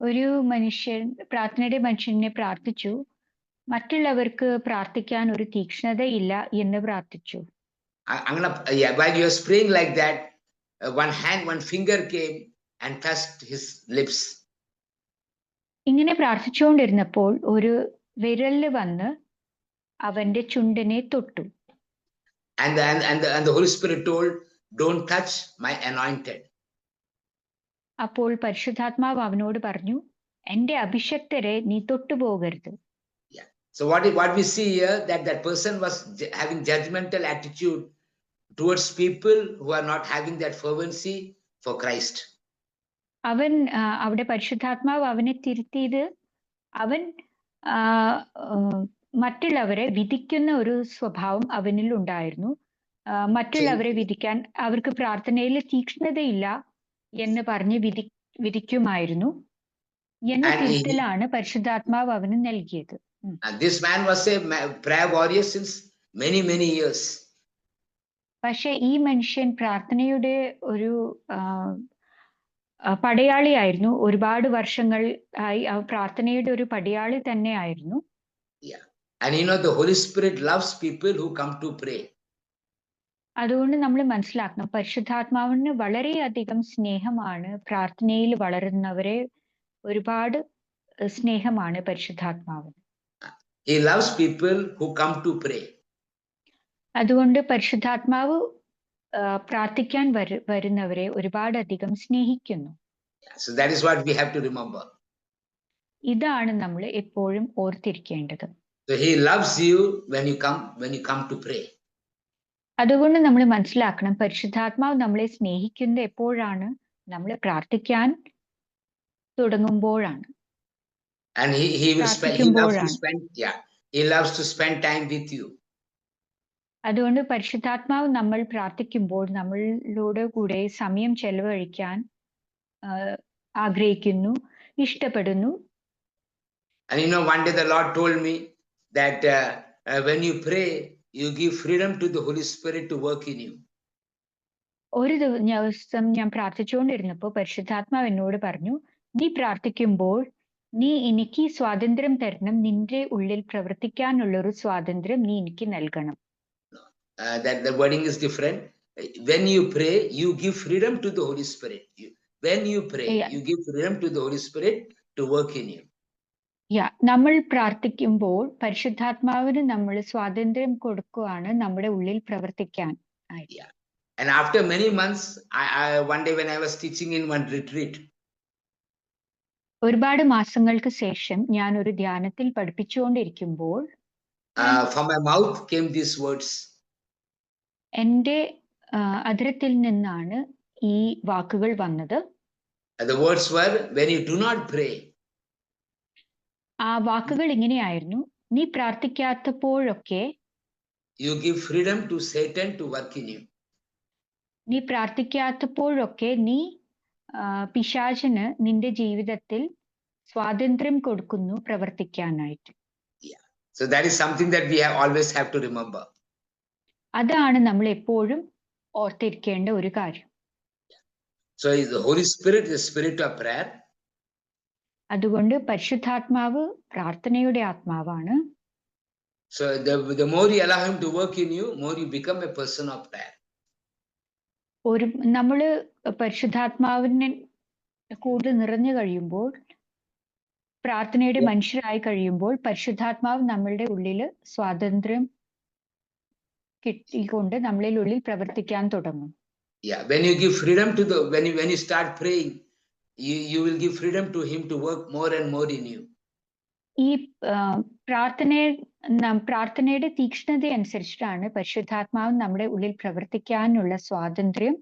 ഒരു മനുഷ്യൻ പ്രാർത്ഥനയുടെ മനുഷ്യനെ പ്രാർത്ഥിച്ചു, മറ്റുള്ളവർക്ക് പ്രാർത്ഥിക്കാൻ ഒരു തീക്ഷ്ണതയില്ല എന്ന് പ്രാർത്ഥിച്ചു. While he was praying like that, one finger came and touched his lips. ഇങ്ങനെ പ്രാർത്ഥിച്ചുകൊണ്ടിരുന്നപ്പോൾ ഒരു വിരല് വന്ന് അവന്റെ ചുണ്ടിനെ തൊട്ടു. And the Holy Spirit told, "Don't touch my anointed." അപ്പോൾ പരിശുദ്ധാത്മാവ് അവനോട് പറഞ്ഞു, എന്റെ അഭിഷക്തരെ നീ തൊട്ടുപോകരുത്. So what we see here, that person was having judgmental attitude towards people who are not having that fervency for Christ. അവൻ അവിടെ പരിശുദ്ധാത്മാവ് അവനെ തിരുത്തിയത്, അവൻ മറ്റുള്ളവരെ വിധിക്കുന്ന ഒരു സ്വഭാവം അവനിൽ ഉണ്ടായിരുന്നു. മറ്റുള്ളവരെ വിധിക്കാൻ, അവർക്ക് പ്രാർത്ഥനയിൽ തീക്ഷ്ണതയില്ല എന്ന് പറഞ്ഞ് വിധിക്കുമായിരുന്നു എന്ന തിരുത്തലാണ് പരിശുദ്ധാത്മാവ് അവന് നൽകിയത്. This man was a prayer warrior since many years. പക്ഷെ ഈ മനുഷ്യൻ പ്രാർത്ഥനയുടെ ഒരു പടയാളിയായിരുന്നു. ഒരുപാട് വർഷങ്ങൾ ആയി പ്രാർത്ഥനയുടെ ഒരു പടയാളി തന്നെ ആയിരുന്നു. And the Holy Spirit loves people who come to pray. അതുകൊണ്ട് നമ്മൾ മനസ്സിലാക്കണം, പരിശുദ്ധാത്മാവിന് വളരെയധികം സ്നേഹമാണ് പ്രാർത്ഥനയിൽ വളരുന്നവരെ, ഒരുപാട് സ്നേഹമാണ് പരിശുദ്ധാത്മാവിന്. He loves people who come to pray. അതുകൊണ്ട് പരിശുദ്ധാത്മാവ് പ്രാർത്ഥിക്കാൻ വരുന്നവരെ ഒരുപാട് അധികം സ്നേഹിക്കുന്നു. So that is what we have to remember. ഇതാണ് നമ്മൾ എപ്പോഴും ഓർത്തിരിക്കേണ്ടത്. So he loves you when you come to pray. അതുകൊണ്ട് നമ്മൾ മനസ്സിലാക്കണം, പരിശുദ്ധാത്മാവ് നമ്മളെ സ്നേഹിക്കുന്നത് എപ്പോഴാണ്? നമ്മൾ പ്രാർത്ഥിക്കാൻ തുടങ്ങുമ്പോഴാണ്. And he loves to spend time with you. അതുകൊണ്ട് പരിശുദ്ധാത്മാവ് നമ്മൾ പ്രാർത്ഥിക്കുമ്പോൾ നമ്മളോട് കൂടെ സമയം ചെലവഴിക്കാൻ ആഗ്രഹിക്കുന്നു, ഇഷ്ടപ്പെടുന്നു. And one day the Lord told me that when you pray, you give freedom to the Holy Spirit to work in you. ഒരു ദിവസം ഞാൻ പ്രാർത്ഥിച്ചുകൊണ്ടിരുന്നപ്പോൾ പരിശുദ്ധാത്മാവ് എന്നോട് പറഞ്ഞു, നീ പ്രാർത്ഥിക്കുമ്പോൾ നീ എനിക്ക് സ്വാതന്ത്ര്യം തരണം, നിന്റെ ഉള്ളിൽ പ്രവർത്തിക്കാനുള്ള ഒരു സ്വാതന്ത്ര്യം നീ എനിക്ക് നൽകണം. That the wording is different. When you pray, you give freedom to the Holy Spirit. When you pray, you give freedom to the Holy Spirit to work in you. നമ്മൾ പ്രാർത്ഥിക്കുമ്പോൾ പരിശുദ്ധാത്മാവിന് നമ്മൾ സ്വാതന്ത്ര്യം കൊടുക്കുകയാണ് നമ്മുടെ ഉള്ളിൽ പ്രവർത്തിക്കാൻ. And after many months, one day when I was teaching in one retreat, ഒരുപാട് മാസങ്ങൾക്ക് ശേഷം ഞാൻ ഒരു ധ്യാനത്തിൽ പഠിപ്പിച്ചുകൊണ്ടിരിക്കുമ്പോൾ from my mouth came these words. എൻ്റെ അധരത്തിൽ നിന്നാണ് ഈ വാക്കുകൾ വന്നത്. The words were, when you do not pray. ആ വാക്കുകൾ ഇങ്ങനെയായിരുന്നു, നീ പ്രാർത്ഥിക്കാത്തപ്പോഴൊക്കെ you give freedom to Satan to work in you. നീ പ്രാർത്ഥിക്കാത്തപ്പോഴൊക്കെ നീ പിശാചിന് നിന്റെ ജീവിതത്തിൽ സ്വാതന്ത്ര്യം കൊടുക്കുന്നു പ്രവർത്തിക്കാനായിട്ട്. So that is something that we always have to remember. അതാണ് നമ്മൾ എപ്പോഴും ഓർത്തിരിക്കേണ്ട ഒരു കാര്യം. So the Holy Spirit is the spirit of prayer. അതുകൊണ്ട് പരിശുദ്ധാത്മാവ് പ്രാർത്ഥനയുടെ ആത്മാവാണ്. So the more you allow him to work in you, more you become a person of prayer. നമ്മള് പരിശുദ്ധാത്മാവിനെ കൂടുതൽ നിറഞ്ഞു കഴിയുമ്പോൾ, പ്രാർത്ഥനയുടെ മനുഷ്യരായി കഴിയുമ്പോൾ പരിശുദ്ധാത്മാവ് നമ്മളുടെ ഉള്ളില് സ്വാതന്ത്ര്യം കിട്ടിക്കൊണ്ട് നമ്മളിൽ ഉള്ളിൽ പ്രവർത്തിക്കാൻ തുടങ്ങും. When you give freedom to when you start praying, you will give freedom to him to work more and more in you. ഈ പ്രാർത്ഥനയുടെ തീക്ഷ്ണത അനുസരിച്ചിട്ടാണ് പരിശുദ്ധാത്മാവ് നമ്മുടെ ഉള്ളിൽ പ്രവർത്തിക്കാനുള്ള സ്വാതന്ത്ര്യം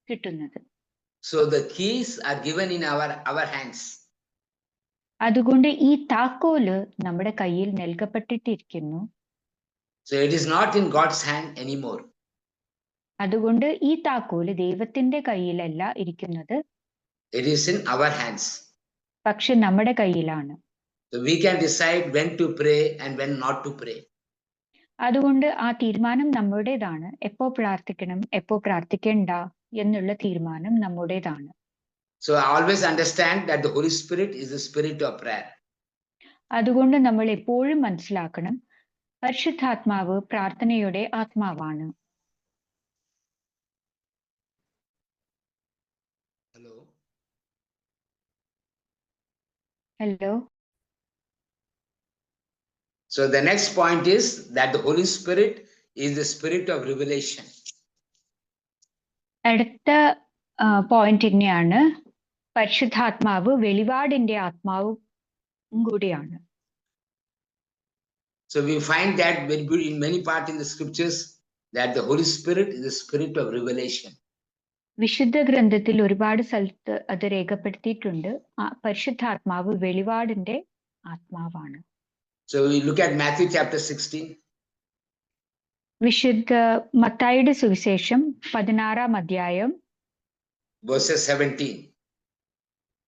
കിട്ടുന്നത്. So the keys are given in our hands. അതുകൊണ്ട് ഈ താക്കോല് നമ്മുടെ കയ്യിൽ നൽകപ്പെട്ടിട്ടിരിക്കുന്നു. So it is not in God's hand anymore. അതുകൊണ്ട് ഈ താക്കോല് ദൈവത്തിന്റെ കയ്യിലല്ല ഇരിക്കുന്നത്. It is in our hands. പക്ഷെ നമ്മുടെ കയ്യിലാണ്. So we can decide when to pray and when not to pray. അതുകൊണ്ട് ആ തീരുമാനം നമ്മുടേതാണ്. എപ്പോ പ്രാർത്ഥിക്കണം, എപ്പോ പ്രാർത്ഥിക്കണ്ട എന്നുള്ള തീരുമാനം നമ്മുടേതാണ്. So I always understand that the Holy Spirit is the spirit of prayer. അതുകൊണ്ട് നമ്മൾ എപ്പോഴും മനസ്സിലാക്കണം, പരിശുദ്ധാത്മാവ് പ്രാർത്ഥനയുടെ ആത്മാവാണ്. Hello. So the next point is that the Holy Spirit is the spirit of revelation. അടുത്ത പോയിന്റ് തന്നെയാണ്, പരിശുദ്ധാത്മാവ് വെളിപാടിന്റെ ആത്മാവും കൂടിയാണ്. So we find that in many parts in the scriptures that the Holy Spirit is the spirit of revelation. വിശുദ്ധ ഗ്രന്ഥത്തിൽ ഒരുപാട് സ്ഥലത്ത് അത് രേഖപ്പെടുത്തിയിട്ടുണ്ട്. പരിശുദ്ധാത്മാവ് വെളിപാടിന്റെ ആത്മാവാണ്. So we look at Matthew chapter 16. വിശുദ്ധ മത്തായിയുടെ സുവിശേഷം 16-ാം അധ്യായം verses 17.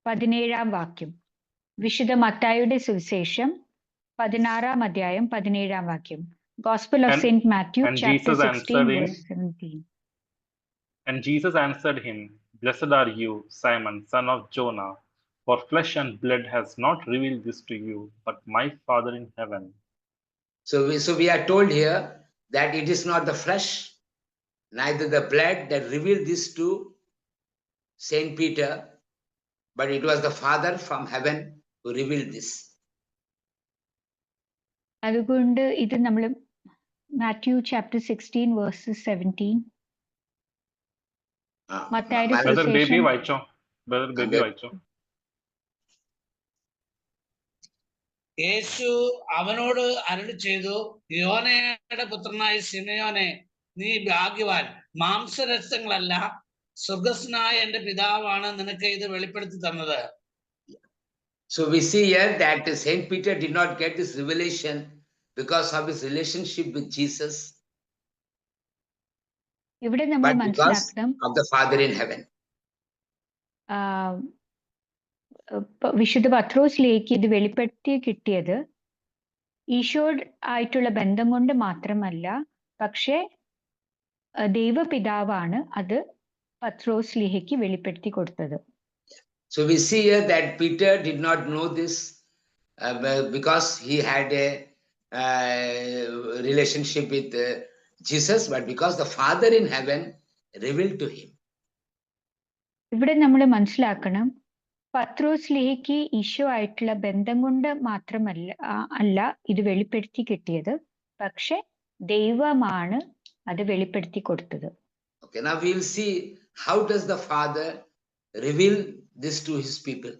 17-ാം വാക്യം. വിശുദ്ധ മത്തായിയുടെ സുവിശേഷം 16-ാം അധ്യായം 17-ാം വാക്യം. Gospel of Saint Matthew chapter 16 verse 17. And Jesus answered him, Blessed are you, Simon, son of Jonah, for flesh and blood has not revealed this to you, but my Father in heaven. So we are told here that it is not the flesh, neither the blood that revealed this to Saint Peter, but it was the Father from heaven who revealed this. അതുകൊണ്ട് ഇത് നമ്മൾ Matthew chapter 16 verses 17. Brother baby വായിച്ചോ. യേശു അവനോട് അരുളി ചെയ്തു, യോനയുടെ പുത്രനായ ശിമയോനെ, നീ ഭാഗ്യവാൻ. മാംസരക്തങ്ങളല്ല, സ്വർഗസ്നായ എന്റെ പിതാവാണ് നിനക്ക് ഇത് വെളിപ്പെടുത്തി തന്നത്. So we see here that Saint Peter did not get this revelation because of his relationship with Jesus, ഇവിടെ നമ്മൾ but because മനസ്സിലാക്കണം of the Father in heaven. വിശുദ്ധ പത്രോസിലേക്ക് ഇത് വെളിപ്പെടുത്തി കിട്ടിയത് ഈശോ ആയിട്ടുള്ള ബന്ധം കൊണ്ട് മാത്രമല്ല, പക്ഷേ ദൈവപിതാവാണ് അത് പത്രോസ്ലിഹയ്ക്ക് വെളിപ്പെടുത്തി കൊടുത്തത്. So we see here that Peter did not know this because he had a relationship with Jesus, but because the Father in heaven revealed to him. ഇവിടെ നമ്മൾ മനസ്സിലാക്കണം, പത്രോസ്ലിഹയ്ക്ക് ഈശോ ആയിട്ടുള്ള ബന്ധം കൊണ്ട് മാത്രമല്ല ഇത് വെളിപ്പെടുത്തി കിട്ടിയത്, പക്ഷെ ദൈവമാണ് അത് വെളിപ്പെടുത്തി കൊടുത്തത്. Okay, now we will see how does the Father reveal this to his people.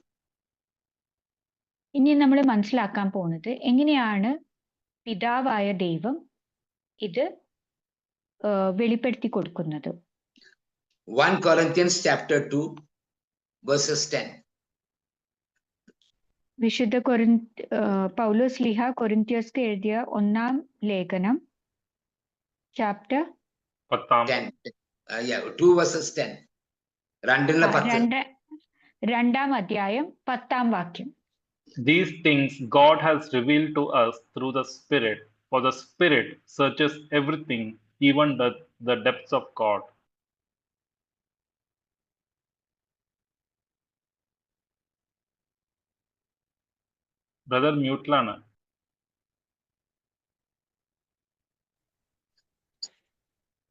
ഇനി നമ്മൾ മനസ്സിലാക്കാൻ പോകുന്നത് എങ്ങനെയാണ് പിതാവായ ദൈവം ഇത് വെളിപ്പെടുത്തി കൊടുക്കുന്നത്. 1 Corinthians chapter 2 verses 10. വിശുദ്ധ പൗലോസ്ലിഹ കൊരിന്ത്യർക്ക് എഴുതിയ 1-ാം ലേഖനം ചാപ്റ്റർ 10. 2 verses 10. 2-ാം അധ്യായം 10-ാം വാക്യം. These things God has revealed to us through the Spirit, for the Spirit searches everything, even the depths of God. Brother Mutlana.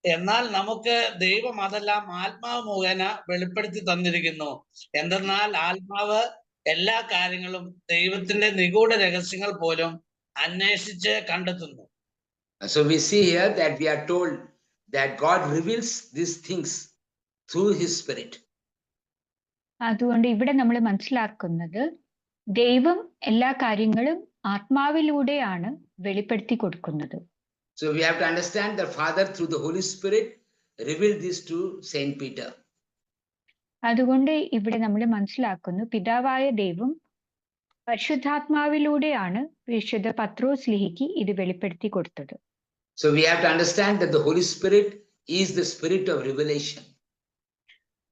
എന്നാൽ നമുക്ക് ദൈവം അതെല്ലാം ആത്മാവ് മുഖേന വെളിപ്പെടുത്തി തന്നിരിക്കുന്നു. എന്തെന്നാൽ ആത്മാവ് എല്ലാ കാര്യങ്ങളും ദൈവത്തിന്റെ നിഗൂഢ രഹസ്യങ്ങൾ പോലും അന്വേഷിച്ച് കണ്ടെത്തുന്നു. So we see here that we are told that God reveals these things through his Spirit. അതുകൊണ്ട് ഇവിടെ നമ്മൾ മനസ്സിലാക്കുന്നത് ദൈവം എല്ലാ കാര്യങ്ങളും ആത്മാവിലൂടെയാണ് വെളിപ്പെടുത്തി കൊടുക്കുന്നത്. So we have to understand that Father through the Holy Spirit revealed this to Saint Peter. അതുകൊണ്ട് ഇവിടെ നമ്മൾ മനസ്സിലാക്കുന്നു പിതാവായ ദൈവം പരിശുദ്ധാത്മാവിലൂടെയാണ് വിശുദ്ധ പത്രോസ്ലിഹയ്ക്ക് ഇത് വെളിപ്പെടുത്തി കൊടുത്തത്. So we have to understand that the Holy Spirit is the spirit of revelation.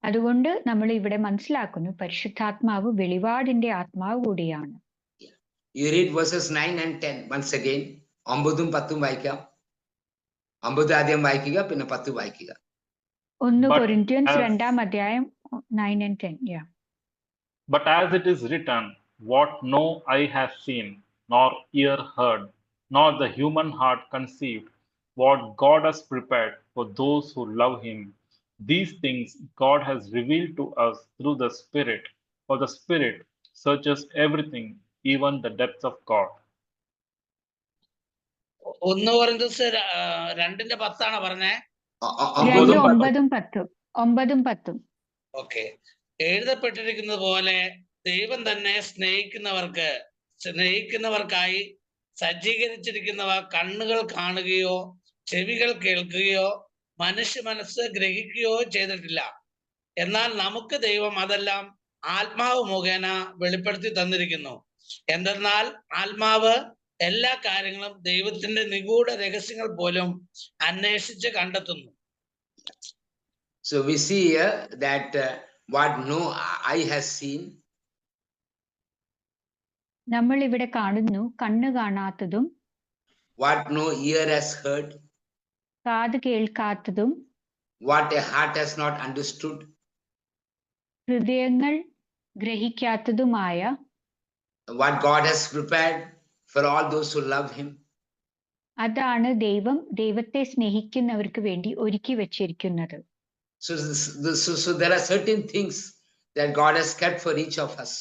അതുകൊണ്ട് നമ്മൾ ഇവിടെ മനസ്സിലാക്കുന്നു പരിശുദ്ധാത്മാവ് വെളിപാടിന്റെ ആത്മാവ് കൂടിയാണ്. You read verses 9 and 10 once again. 9ഉം 10ഉം വായിക്കാം. 9 ആദ്യം വായിക്കുക, പിന്നെ 10 വായിക്കുക. 1 Corinthians 2-ാം അധ്യായം 9 and 10. Yeah. But as it is written, what no eye has seen, nor ear heard, nor the human heart conceived, what God has prepared for those who love him. These things God has revealed to us through the Spirit, for the Spirit searches everything, even the depths of God. 1 Corinthians 2:10 പറഞ്ഞേ. 9ഉം 10ഉം. Okay. എഴുതപ്പെട്ടിരിക്കുന്നത് പോലെ ദൈവം തന്നെ സ്നേഹിക്കുന്നവർക്കായി സജ്ജീകരിച്ചിരിക്കുന്നവ കണ്ണുകൾ കാണുകയോ ചെവികൾ കേൾക്കുകയോ മനുഷ്യ മനസ്സ് ഗ്രഹിക്കുകയോ ചെയ്തിട്ടില്ല. എന്നാൽ നമുക്ക് ദൈവം അതെല്ലാം ആത്മാവ് മുഖേന വെളിപ്പെടുത്തി തന്നിരിക്കുന്നു. എന്തെന്നാൽ ആത്മാവ് എല്ലാ കാര്യങ്ങളും ദൈവത്തിന്റെ നിഗൂഢ രഹസ്യങ്ങൾ പോലും അന്വേഷിച്ച് കണ്ടെത്തുന്നു. So we see here that what no eye has seen, നമ്മൾ ഇവിടെ കാണുന്നു കണ്ണ് കാണാത്തതും what no ear has heard, കാത് കേൾക്കാത്തതും what a heart has not understood, ഹൃദയങ്ങൾ ഗ്രഹിക്കാത്തതുമായ what God has prepared for all those who love him. അതാണ് ദൈവത്തെ സ്നേഹിക്കുന്നവർക്ക് വേണ്ടി ഒരുക്കി വെച്ചിരിക്കുന്നത്. So there are certain things that God has kept for each of us.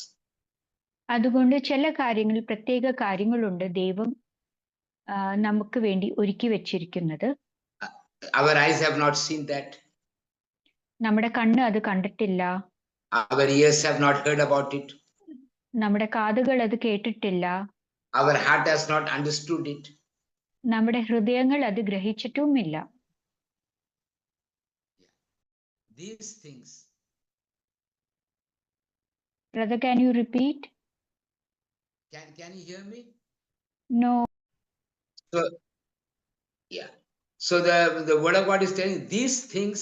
അതുകൊണ്ട് ചില കാര്യങ്ങൾ, പ്രത്യേക കാര്യങ്ങളുണ്ട് ദൈവം നമുക്ക് വേണ്ടി ഒരുക്കി വെച്ചിരിക്കുന്നത്. Our eyes have not seen that. നമ്മുടെ കണ്ണ് അത് കണ്ടിട്ടില്ല. Our ears have not heard about it. നമ്മുടെ കാതുകൾ അത് കേട്ടിട്ടില്ല. Our heart has not understood it. നമ്മുടെ ഹൃദയങ്ങൾ അത് ഗ്രഹിച്ചിട്ടുമില്ല. These things. Brother, can you repeat? Can you hear me? No. So, yeah. So the word of God is telling these things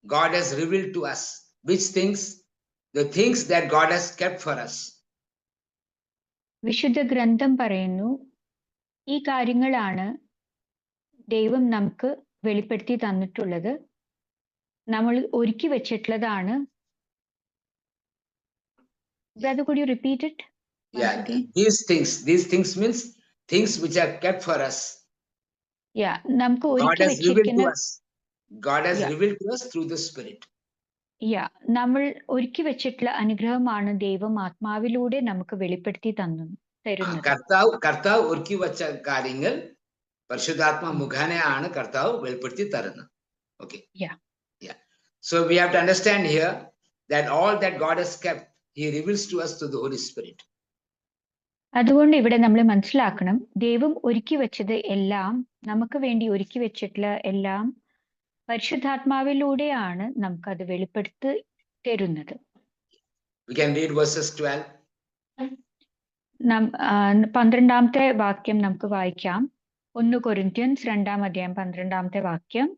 God has revealed to us. Which things? The things that God has kept for us. വിശുദ്ധ ഗ്രന്ഥം പറയുന്നു ഈ കാര്യങ്ങളാണ് ദൈവം നമുക്ക് വെളിപ്പെടുത്തി തന്നിട്ടുള്ളത്. നമ്മൾ ഒരുക്കി വെച്ചിട്ടുള്ളതാണ്. Brother, could you repeat it? Yeah, these things means things which are kept for us. Yeah, നമുക്ക് God ഒരുക്കി has revealed to വെച്ചിരിക്കുന്ന us. God has Yeah. revealed to us through the Spirit. നമ്മൾ ഒരുക്കി വെച്ചിട്ടുള്ള അനുഗ്രഹമാണ് ദൈവം ആത്മാവിലൂടെ നമുക്ക് വെളിപ്പെടുത്തി തരുന്നത്. കർത്താവ് ഒരുക്കി വച്ച കാര്യങ്ങൾ പരിശുദ്ധാത്മ മുഖേനയാണ് കർത്താവ് വെളിപ്പെടുത്തി തരുന്നത്. Okay. Yeah. So we have to understand here that all that God has kept, He reveals to us through the Holy Spirit. അതുകൊണ്ട് ഇവിടെ നമ്മൾ മനസ്സിലാക്കണം, ദൈവം ഒരുക്കി വെച്ചത് എല്ലാം, നമുക്ക് വേണ്ടി ഒരുക്കി വെച്ചിട്ടുള്ള എല്ലാം പരിശുദ്ധാത്മാവിലൂടെയാണ് നമുക്കത് വെളിപ്പെടുത്തി തരുന്നത്. We can read verses 12. 12ാമത്തെ വാക്യം നമുക്ക് വായിക്കാം. 1 കൊരിന്ത്യൻസ് 2-ാം അധ്യായം 12ാമത്തെ വാക്യം.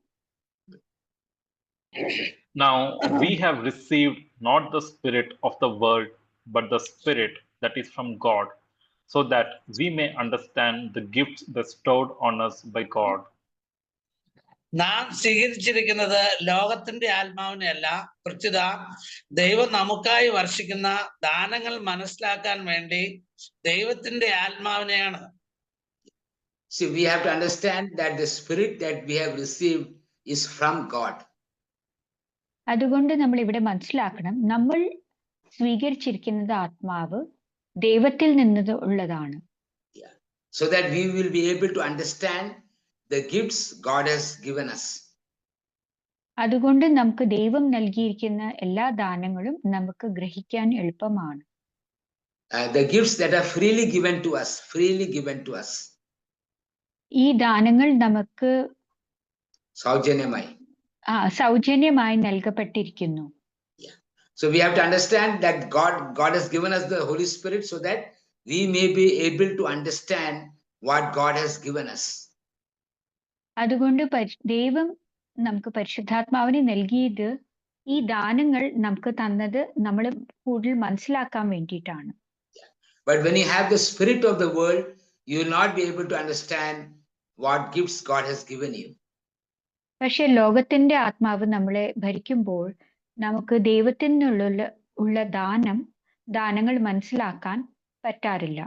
Now we have received not the spirit of the world, but the Spirit that is from God, so that we may understand the gifts bestowed on us by God. നാം സ്വീകരിച്ചിരിക്കുന്നത് ലോകത്തിന്റെ ആത്മാവിനെയല്ല, പ്രത്യുത ദൈവം നമുക്കായി വർഷിക്കുന്ന ദാനങ്ങൾ മനസ്സിലാക്കാൻ വേണ്ടി ദൈവത്തിന്റെ ആത്മാവിനെയാണ്. See, we have to understand that the Spirit that we have received is from God. അതുകൊണ്ട് നമ്മൾ ഇവിടെ മനസ്സിലാക്കണം, നമ്മൾ സ്വീകരിച്ചിരിക്കുന്നത് ആത്മാവ് ദൈവത്തിൽ നിന്ന് ഉള്ളതാണ്. So that we will be able to understand the gifts God has given us. അതുകൊണ്ട് നമുക്ക് ദൈവം നൽകിയിരിക്കുന്ന എല്ലാ ദാനങ്ങളും നമുക്ക് ഗ്രഹിക്കാൻ എളുപ്പമാണ്. The gifts that are freely given to us. ഈ ദാനങ്ങൾ നമുക്ക് സൗജന്യമായി നൽകപ്പെട്ടിരിക്കുന്നു. So we have to understand that God has given us the Holy Spirit so that we may be able to understand what God has given us. അതുകൊണ്ട് ദൈവം നമുക്ക് പരിശുദ്ധാത്മാവിനെ നൽകിയത് ഈ ദാനങ്ങൾ നമുക്ക് തന്നത് നമ്മൾ കൂടുതൽ മനസ്സിലാക്കാൻ വേണ്ടിയിട്ടാണ്. But when you have the spirit of the world, you will not be able to understand what gifts God has given you. പക്ഷെ ലോകത്തിന്റെ ആത്മാവ് നമ്മളെ ഭരിക്കുമ്പോൾ നമുക്ക് ദൈവത്തിൽ നിന്നുള്ള ദാനങ്ങൾ മനസ്സിലാക്കാൻ പറ്റാറില്ല.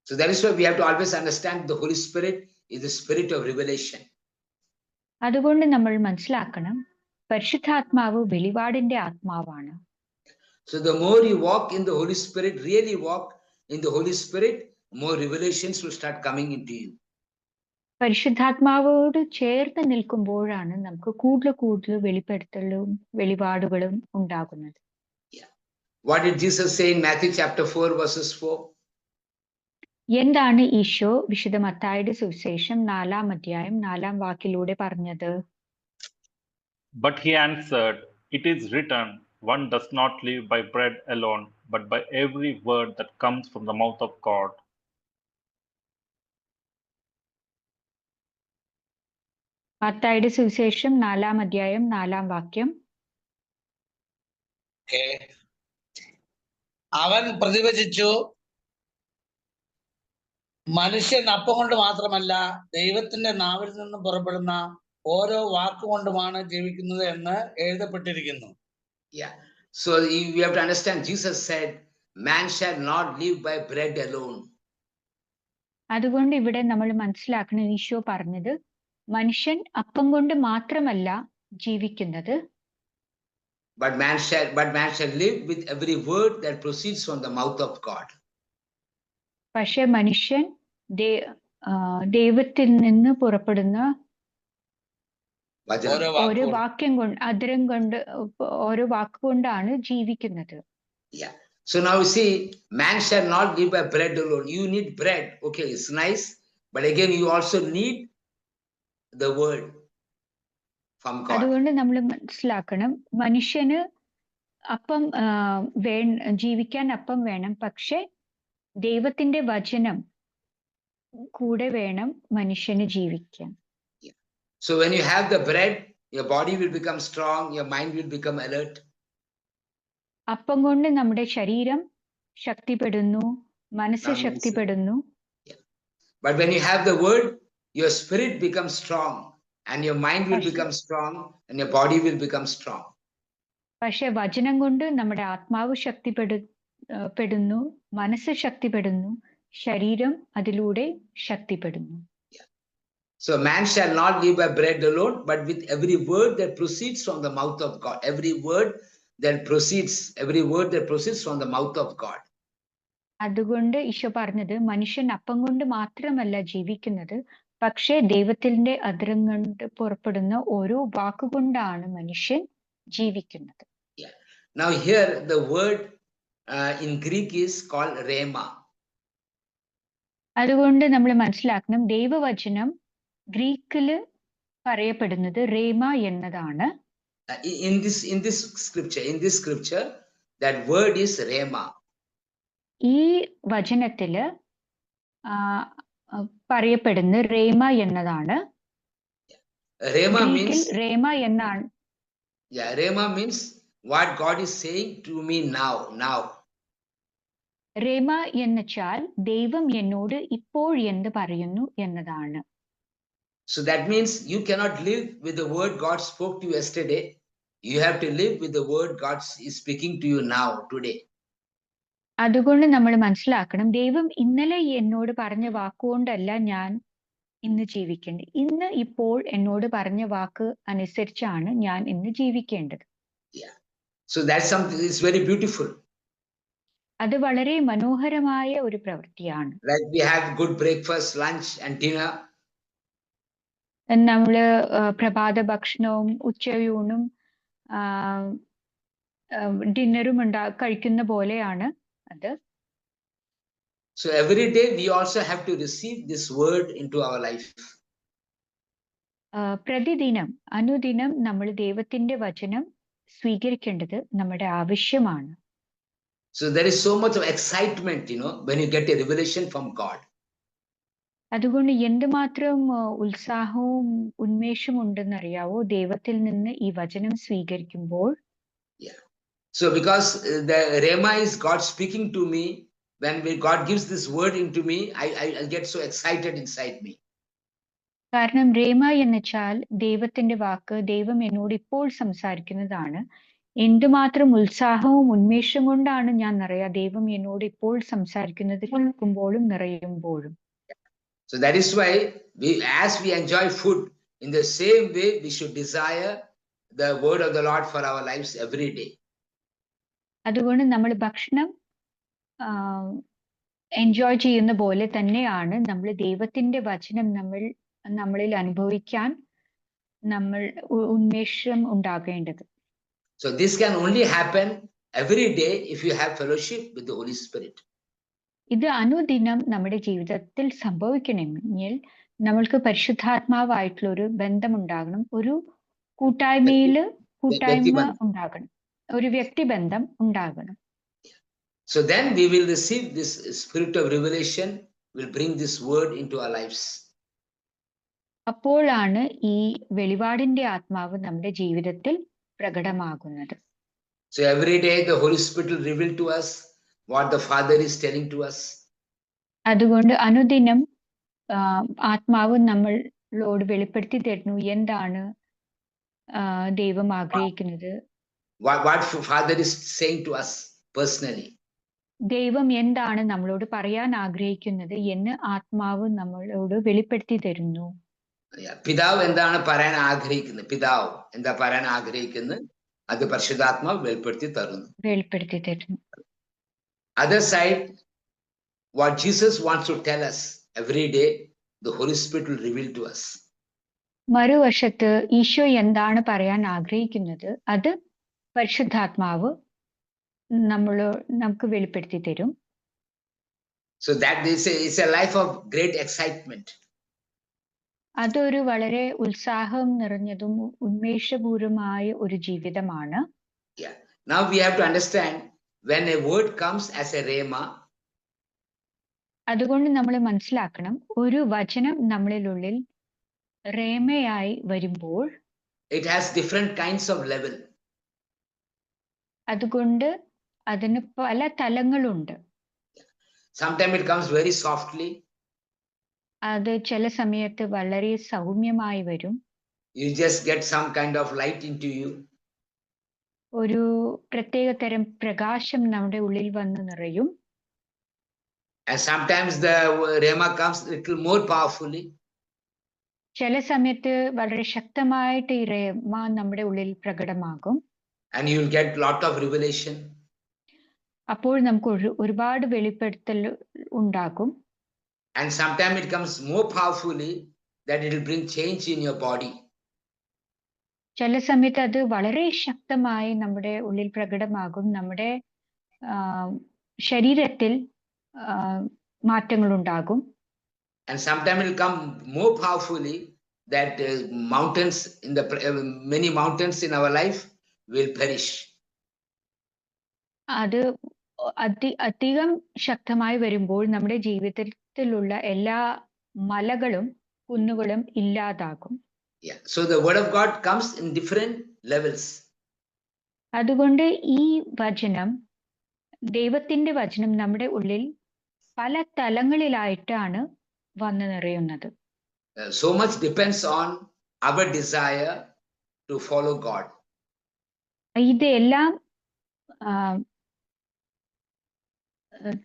So that is why we have to always understand the Holy Spirit is the spirit of revelation. അതുകൊണ്ട് നമ്മൾ മനസ്സിലാക്കണം, പരിശുദ്ധാത്മാവ് വെളിപാടിന്റെ ആത്മാവാണ്. So the more you walk in the Holy Spirit, really walk in the Holy Spirit, more revelations will start coming into you. പരിശുദ്ധാത്മാവോട് ചേർന്ന് നിൽക്കുമ്പോഴാണ് നമുക്ക് കൂടുതൽ വെളിപ്പെടുത്തലും വെളിപാടുകളും ഉണ്ടാകുന്നത്. What did Jesus say in Matthew chapter 4 verses 4? എന്താണ് ഈശോ വിശുദ്ധ മത്തായിയുടെ സുവിശേഷം 4-ാം അധ്യായം 4-ാം വാക്യത്തിലൂടെ പറഞ്ഞത്? But he answered, "It is written, one does not live by bread alone, but by every word that comes from the mouth of God." മത്തായിയുടെ സുവിശേഷം 4-ാം അധ്യായം 4-ാം വാക്യം. അവൻ പ്രതിവചിച്ചു, മനുഷ്യൻ അപ്പം കൊണ്ട് മാത്രമല്ല ദൈവത്തിന്റെ നാവിൽ നിന്നും പുറപ്പെടുന്ന ഓരോ വാക്കുകൊണ്ടുമാണ് ജീവിക്കുന്നത് എന്ന് എഴുതപ്പെട്ടിരിക്കുന്നു. So we have to understand, Jesus said, man shall not live by bread alone. അതുകൊണ്ട് ഇവിടെ നമ്മൾ മനസ്സിലാക്കണം, ഈശോ പറഞ്ഞത് മനുഷ്യൻ അപ്പം കൊണ്ട് മാത്രമല്ല ജീവിക്കുന്നത്, but man shall live with every word that proceeds from the mouth of God. പക്ഷെ മനുഷ്യൻ ദൈവത്തിൽ നിന്ന് പുറപ്പെടുന്ന ഓരോ വാക്യം കൊണ്ട് ഓരോ വാക്കുകൊണ്ടാണ് ജീവിക്കുന്നത്. So now you see, man shall not live by bread alone. You need bread. Okay, it's nice. But again, you also need the word from God. അതുകൊണ്ട് നമ്മൾ മനസ്സിലാക്കണം, മനുഷ്യന് അപ്പം ജീവിക്കാൻ അപ്പം വേണം, പക്ഷെ ദൈവത്തിന്റെ വചനം കൂടെ വേണം മനുഷ്യന് ജീവിക്കാൻ. So when you have the bread, your body will become strong, your mind will become alert. അപ്പം കൊണ്ട് നമ്മുടെ ശരീരം ശക്തിപ്പെടുന്നു, മനസ്സ് ശക്തിപ്പെടുന്നു. But when you have the word, your spirit becomes strong and your mind will become strong and your body will become strong. പക്ഷെ വചനം കൊണ്ട് നമ്മുടെ ആത്മാവ് ശക്തിപ്പെടുന്നു, മനസ്സ് ശക്തിപ്പെടുന്നു, ശരീരം അതിലൂടെ ശക്തിപ്പെടുന്നു. So man shall not live by bread alone, but with every word that proceeds from the mouth of God. Every word that proceeds from the mouth of God. അതുകൊണ്ട് ഈശോ പറഞ്ഞത്, മനുഷ്യൻ അപ്പം കൊണ്ട് മാത്രമല്ല ജീവിക്കുന്നത്, പക്ഷേ ദൈവത്തിന്റെ അധരം കൊണ്ട് പുറപ്പെടുന്ന ഓരോ വാക്കുകൊണ്ടാണ് മനുഷ്യൻ ജീവിക്കുന്നത്. Now here the word in Greek is called rhema. അതുകൊണ്ട് നമ്മൾ മനസ്സിലാക്കണം, ദൈവവചനം ഗ്രീക്കില് പറയപ്പെടുന്നത് റേമ എന്നതാണ്. In this scripture, that word is rhema. ഈ വചനത്തില് പറയപ്പെടുന്ന റേമ എന്നതാണ്. Rhema means റേമ എന്നാണ്. Yeah, rhema means what God is saying to me now. Rema എന്നുവെച്ചാൽ ദൈവം എന്നോട് ഇപ്പോൾ എന്ത് പറയുന്നു എന്നതാണ്. So that means you cannot live with the word God spoke to you yesterday. You have to live with the word God is speaking to you now, today. അതുകൊണ്ട് നമ്മൾ മനസ്സിലാക്കണം, ദൈവം ഇന്നലെ എന്നോട് പറഞ്ഞ വാക്കുകൊണ്ടല്ല ഞാൻ ഇന്ന് ജീവിക്കേണ്ടത്. ഇന്ന് ഇപ്പോൾ എന്നോട് പറഞ്ഞ വാക്ക് അനുസരിച്ചാണ് ഞാൻ ഇന്ന് ജീവിക്കേണ്ടത്. Yeah. So that's something is very beautiful. അത് വളരെ മനോഹരമായ ഒരു പ്രവൃത്തിയാണ്. Like we have good breakfast, lunch and dinner. നമ്മള് പ്രഭാത ഭക്ഷണവും ഉച്ചയൂണും ഡിന്നറും കഴിക്കുന്ന പോലെയാണ് അത്. So every day we also have to receive this word into our life. പ്രതിദിനം അനുദിനം നമ്മൾ ദൈവത്തിന്റെ വചനം സ്വീകരിക്കേണ്ടത് നമ്മുടെ ആവശ്യമാണ്. So there is so much of excitement, when you get a revelation from God. അതുകൊണ്ട് എന്തുമാത്രം ഉത്സാഹവും ഉന്മേഷവും ഉണ്ടെന്നറിയാവോ ദൈവത്തിൽ നിന്ന് ഈ വചനം സ്വീകരിക്കുമ്പോൾ. Yeah. So because the rhema is God speaking to me, when God gives this word into me, I get so excited inside me. കാരണം റേമ എന്നുവെച്ചാൽ ദൈവത്തിന്റെ വാക്ക്, ദൈവം എന്നോട് ഇപ്പോൾ സംസാരിക്കുന്നതാണ്. എന്തുമാത്രം ഉത്സാഹവും ഉന്മേഷം കൊണ്ടാണ് ഞാൻ നിറയുക ദൈവം എന്നോട് ഇപ്പോൾ സംസാരിക്കുന്നത് കേൾക്കുമ്പോഴും നിറയുമ്പോഴും. So that is why as we enjoy food, in the same way we should desire the word of the Lord for our lives every day. അതുകൊണ്ട് നമ്മൾ ഭക്ഷണം എൻജോയ് ചെയ്യുന്ന പോലെ തന്നെയാണ് നമ്മൾ ദൈവത്തിന്റെ വചനം നമ്മളിൽ അനുഭവിക്കാൻ നമ്മൾ ഉന്മേഷം ഉണ്ടാകേണ്ടത്. So this can only happen every day if you have fellowship with the Holy Spirit. ഇത് അനുദിനം നമ്മുടെ ജീവിതത്തിൽ സംഭവിക്കണമെങ്കിൽ നമ്മൾക്ക് പരിശുദ്ധാത്മാവായിട്ടുള്ള ഒരു ബന്ധം ഉണ്ടാകണം, ഒരു കൂട്ടായ്മ ഉണ്ടാകണം, ഒരു വ്യക്തിബന്ധം ഉണ്ടാകണം. So then we will receive this spirit of revelation, will bring this word into our lives. അപ്പോഴാണ് ഈ വെളിപാടിന്റെ ആത്മാവ് നമ്മുടെ ജീവിതത്തിൽ പ്രകടമാകുന്നത്. So every day the Holy Spirit will reveal to us what the Father is telling to us. അതുകൊണ്ട് അനുദിനം ആത്മാവ് നമ്മളോട് വെളിപ്പെടുത്തി തരുന്നു എന്താണ് ദൈവം ആഗ്രഹിക്കുന്നത്, What Father is saying to us personally. ദൈവം എന്താണ് നമ്മളോട് പറയാൻ ആഗ്രഹിക്കുന്നത് എന്ന് ആത്മാവ് നമ്മളോട് വെളിപ്പെടുത്തി തരുന്നു. പിതാവ് എന്താണ് പറയാൻ ആഗ്രഹിക്കുന്നത് അത് പരിശുദ്ധാത്മാവ് വെളിപ്പെടുത്തി തരുന്നു. Other side, what Jesus wants to tell us every day, the Holy Spirit will reveal to us. നമുക്ക് വെളിപ്പെടുത്തി തരും. So that is a life of great excitement. അതൊരു വളരെ ഉത്സാഹം നിറഞ്ഞതും ഉന്മേഷപൂർവമായ ഒരു ജീവിതമാണ്. Yeah. Now we have to understand when a word comes as a rhema. അതുകൊണ്ട് നമ്മൾ മനസ്സിലാക്കണം, ഒരു വചനം നമ്മളിലുള്ളിൽ റേമയായി വരുമ്പോൾ It has different kinds of level. അതുകൊണ്ട് അതിന് പല തലങ്ങളുണ്ട്. Sometimes it comes very softly. അത് ചില സമയത്ത് വളരെ സൗമ്യമായി വരും. You just get some kind of light into you. ഒരു പ്രത്യേക തരം പ്രകാശം നമ്മുടെ ഉള്ളിൽ വന്ന് നിറയും. And sometimes the rhema comes little more powerfully. ചില സമയത്ത് വളരെ ശക്തമായിട്ട് ഈ റേമ നമ്മുടെ ഉള്ളിൽ പ്രകടമാകും. And you will get lot of revelation. അപ്പോൾ നമുക്ക് ഒരുപാട് വെളിപ്പെടുത്തൽ ഉണ്ടാകും. And sometimes it comes more powerfully that it will bring change in your body. ചില സമയത്ത് അത് വളരെ ശക്തമായി നമ്മുടെ ഉള്ളിൽ പ്രകടമാകും. നമ്മുടെ ശരീരത്തിൽ മാറ്റങ്ങൾ ഉണ്ടാകും. And sometimes it will come more powerfully that mountains in the many mountains in our life will perish. അത് അധികം ശക്തമായി വരുമ്പോൾ നമ്മുടെ ജീവിതത്തിലുള്ള എല്ലാ മലകളും കുന്നുകളും ഇല്ലാതാകും. Yeah. So the word of God comes in different levels. അതുകൊണ്ട് ഈ വചനം, ദൈവത്തിന്റെ വചനം നമ്മുടെ ഉള്ളിൽ പല തലങ്ങളിലായിട്ടാണ് വന്നു നിറയുന്നത്. So much depends on our desire to follow God. ഇതെല്ലാം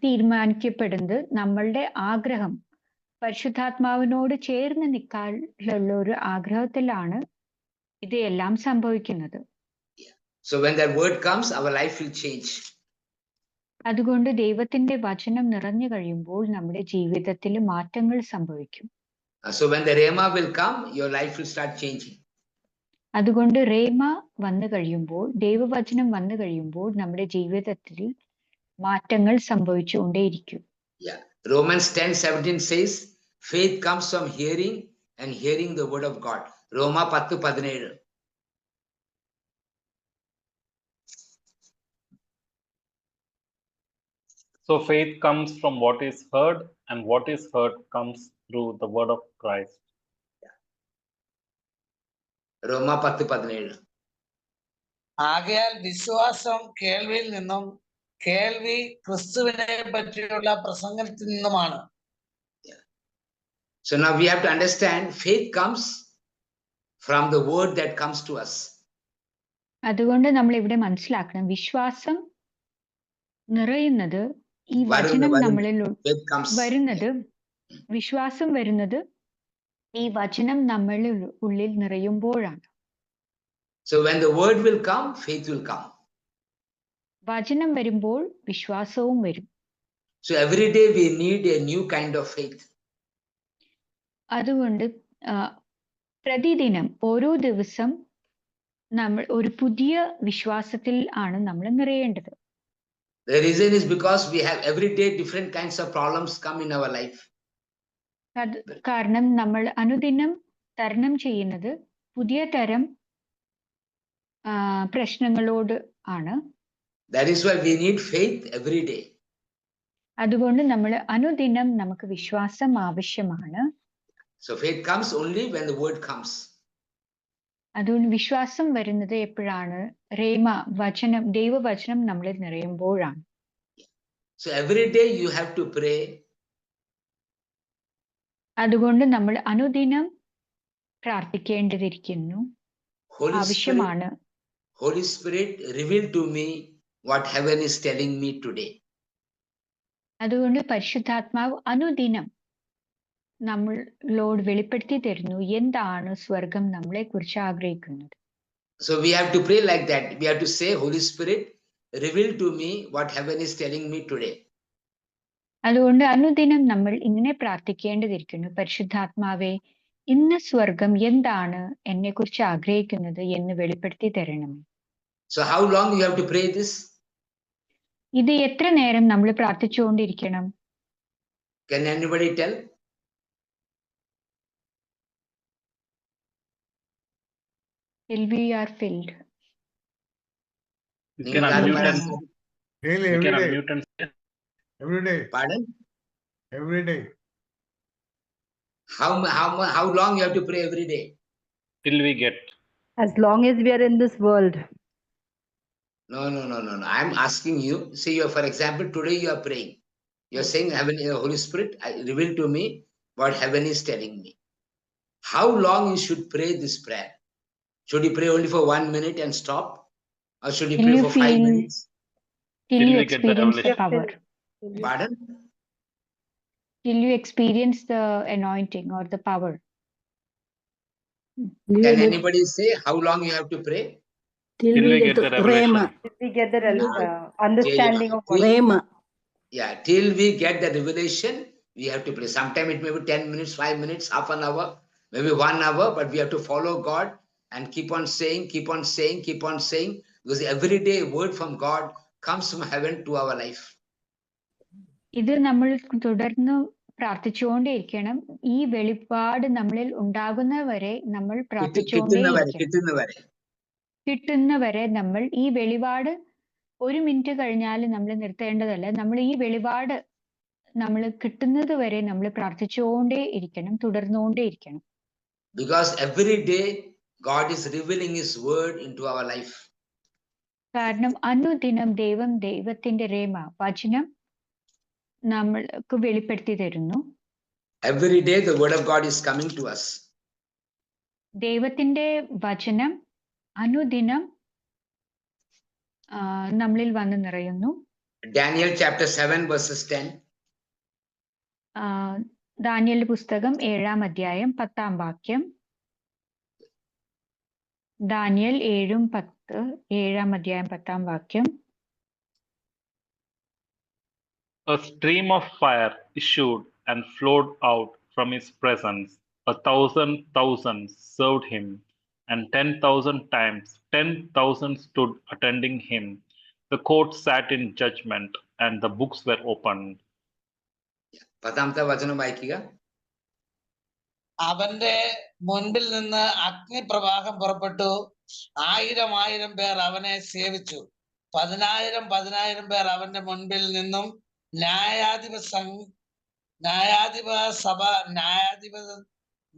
തീരുമാനിക്കപ്പെടുന്നത് നമ്മളുടെ ആഗ്രഹം, പരിശുദ്ധാത്മാവിനോട് ചേർന്ന് നിൽക്കാനുള്ള ഒരു ആഗ്രഹത്തിലാണ് ഇതെല്ലാം സംഭവിക്കുന്നത്. So when that word comes, our life will change. അതുകൊണ്ട് ദൈവത്തിന്റെ വചനം നിറഞ്ഞു കഴിയുമ്പോൾ നമ്മുടെ ജീവിതത്തിൽ മാറ്റങ്ങൾ സംഭവിക്കും. So when the rhema will come, your life will start changing. അതുകൊണ്ട് റേമ വന്നു കഴിയുമ്പോൾ, ദൈവവചനം വന്നു കഴിയുമ്പോൾ നമ്മുടെ ജീവിതത്തിൽ മാറ്റങ്ങൾ സംഭവിച്ചുകൊണ്ടേയിരിക്കും. Yeah. Romans 10:17 says, faith comes from hearing and hearing the word of God. Roma 10:17. So faith comes from what is heard, and what is heard comes through the word of Christ. Roma 10:17. ആകയാൽ വിശ്വാസം കേൾവിയിൽ നിന്നും, കേൾവി ക്രിസ്തുവിനെ പറ്റിയുള്ള പ്രസംഗത്തിൽ നിന്നുമാണ്. So now we have to understand faith comes from the word that comes to us. അതുകൊണ്ട് നമ്മൾ ഇവിടെ മനസ്സിലാക്കണം, വിശ്വാസം നിറയുന്നത് ഈ വചനം നമ്മളിൽ വരുന്നത്, വിശ്വാസം വരുന്നത് ഈ വചനം നമ്മളിൽ ഉള്ളിൽ നിറയുമ്പോഴാണ്. So when the word will come, faith will come. വചനം വരുമ്പോൾ വിശ്വാസവും വരും. So every day we need a new kind of faith. അതുകൊണ്ട് പ്രതിദിനം, ഓരോ ദിവസം നമ്മൾ ഒരു പുതിയ വിശ്വാസത്തിൽ ആണ് നമ്മൾ നിറയേണ്ടത്. The reason is because we have every day different kinds of problems come in our life. കാരണം നമ്മൾ അനുദിനം തരണം ചെയ്യുന്നത് പുതിയ തരം പ്രശ്നങ്ങളോട് ആണ്. That is why we need faith every day. അതുകൊണ്ട് നമ്മൾ അനുദിനം നമുക്ക് വിശ്വാസം ആവശ്യമാണ്. So faith comes only when the word comes. അതുകൊണ്ട് വിശ്വാസം വരുന്നത് എപ്പോഴാണ്? റേമ വചനം, ദൈവവചനം നമ്മളിൽ നിറയുമ്പോഴാണ്. So every day you have to pray. അതുകൊണ്ട് നമ്മൾ അനുദിനം പ്രാർത്ഥിക്കേണ്ടതിരിക്കുന്നു, ആവശ്യമാണ്. Holy Spirit, reveal to me what heaven is telling me today. അതുകൊണ്ട് പരിശുദ്ധാത്മാവ് അനുദിനം നമ്മളോട് വെളിപ്പെടുത്തി തരുന്നു എന്താണ് സ്വർഗം നമ്മളെ കുറിച്ച് ആഗ്രഹിക്കുന്നത്. So we have to pray like that. We have to say, Holy Spirit, reveal to me what heaven is telling me today. അതുകൊണ്ട് അനുദിനം നമ്മൾ ഇങ്ങനെ പ്രാർത്ഥിക്കേണ്ടതിരിക്കുന്നു, പരിശുദ്ധാത്മാവേ, ഇന്ന് സ്വർഗം എന്താണ് എന്നെ കുറിച്ച് ആഗ്രഹിക്കുന്നത് എന്ന് വെളിപ്പെടുത്തി തരണം. So how long you have to pray this? ഇത് എത്ര നേരം നമ്മൾ പ്രാർത്ഥിച്ചുകൊണ്ടിരിക്കണം? Can anybody tell? Till we are filled. You can unmute and Daily, you can every day, unmute and say. every day, Pardon? every day. How long you have to pray every day? Till we get. As long as we are in this world. No. I'm asking you. See, for example, today you are praying. You're saying, Heaven, Holy Spirit, reveal to me what heaven is telling me. How long you should pray this prayer? Should you pray only for 1 minute and stop? Or should you Till pray you for 5 feel- minutes? Till Till you we get the experience the revelation. power. Pardon? Till you experience the anointing or the power. Can anybody say how long you have to pray? Till we get the revelation. We get the understanding of what Rema. Yeah, till we get the revelation, we have to pray. Sometimes it may be 10 minutes, 5 minutes, half an hour, maybe 1 hour, but we have to follow God and keep on saying, because every day a word from God comes from heaven to our life. ഇത് നമ്മൾ തുടർന്ന് പ്രാർത്ഥിച്ചുകൊണ്ടേയിരിക്കണം. ഈ വെളിപ്പാട് നമ്മളിൽ ഉണ്ടാകുന്നവരെ നമ്മൾ പ്രാർത്ഥിച്ചുകൊണ്ടേയിരിക്കണം. കിട്ടുന്നവരെ നമ്മൾ ഈ വെളിപാട് 1 മിനിറ്റ് കഴിഞ്ഞാൽ നമ്മൾ നിർത്തേണ്ടതല്ല. നമ്മൾ ഈ വെളിപാട് നമ്മൾ കിട്ടുന്നത് വരെ നമ്മൾ പ്രാർത്ഥിച്ചുകൊണ്ടേ ഇരിക്കണം, തുടർന്നുകൊണ്ടേ ഇരിക്കണം. Because every day God is revealing His word into our life. കാരണം അനുദിനം ദൈവത്തിന്റെ രേമ വചനം നമ്മൾക്ക് വെളിപ്പെടുത്തി തരുന്നു. Every day the word of God is coming to us. ദൈവത്തിന്റെ വചനം അനുദിനം നമ്മളിൽ വന്ന് നിറയുന്നു. Daniel chapter 7 verses 10. ദാനിയേൽ പുസ്തകം 7-ാം അധ്യായം 10-ാം വാക്യം. ദാനിയേൽ 7:10, 7-ാം അധ്യായം 10-ാം വാക്യം. A stream of fire issued and flowed out from his presence. 1,000,000 served him, and 10,000 times 10,000 stood attending him. The court sat in judgment, and the books were opened. പത്താമത്തെ വചനം വായിക്കുക. അവന്റെ മുൻപിൽ നിന്ന് അഗ്നിപ്രവാഹം പുറപ്പെട്ടു. 1000 പേർ അവനെ സേവിച്ചു. 10,000 പേർ അവന്റെ മുൻപിൽ നിന്നും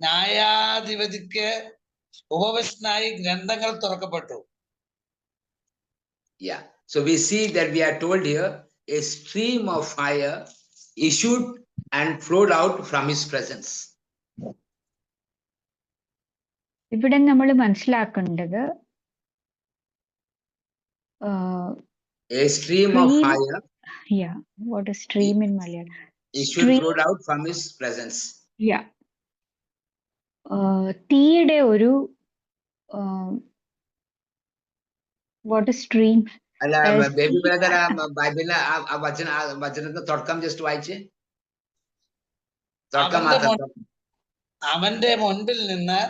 ന്യായാധിപതിക്ക് ഉപവിഷ്ടനായി ഗ്രന്ഥങ്ങൾ തുറക്കപ്പെട്ടു. Yeah, so we see that we are told here a stream of fire issued and flowed out from his presence. ഇവിടെ നമ്മൾ മനസ്സിലാക്കേണ്ടത് A stream of fire. Yeah, what a stream in Malayalam. Issued, flowed out from his presence. Yeah. തീയുടെ ഒരു what a stream. അല്ല baby brother ബൈബിളിലെ ആ വചനത്തിന്റെ തുടക്കം ജസ്റ്റ് വായിച്ചേ. അവന്റെ മുൻപിൽ നിന്ന്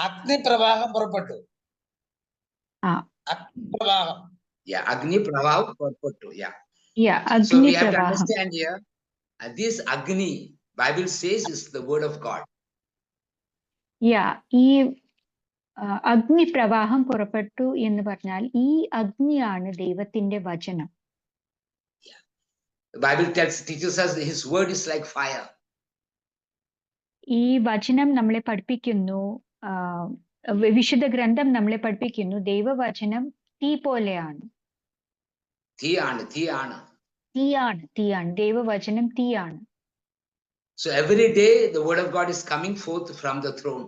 അഗ്നിപ്രവാഹം പുറപ്പെട്ടു. അഗ്നിപ്രവാഹം. Yeah, Agni Pravaha Purpottu. Yeah. Yeah, Agni so we have to Pravaha. understand here, this Agni, Bible says, is the word of God. Yeah, ഈ അഗ്നി പ്രവാഹം പുറപ്പെട്ടു എന്ന് പറഞ്ഞാൽ ഈ അഗ്നിയാണ് ദൈവത്തിന്റെ വചനം. The Bible teaches us His word is like fire. ഈ വചനം നമ്മളെ പഠിപ്പിക്കുന്നു, വിശുദ്ധ ഗ്രന്ഥം നമ്മളെ പഠിപ്പിക്കുന്നു, ദൈവവചനം തീ പോലെയാണ്. തീയാണ്. ദൈവവചനം തീയാണ്. So every day the word of God is coming forth from the throne.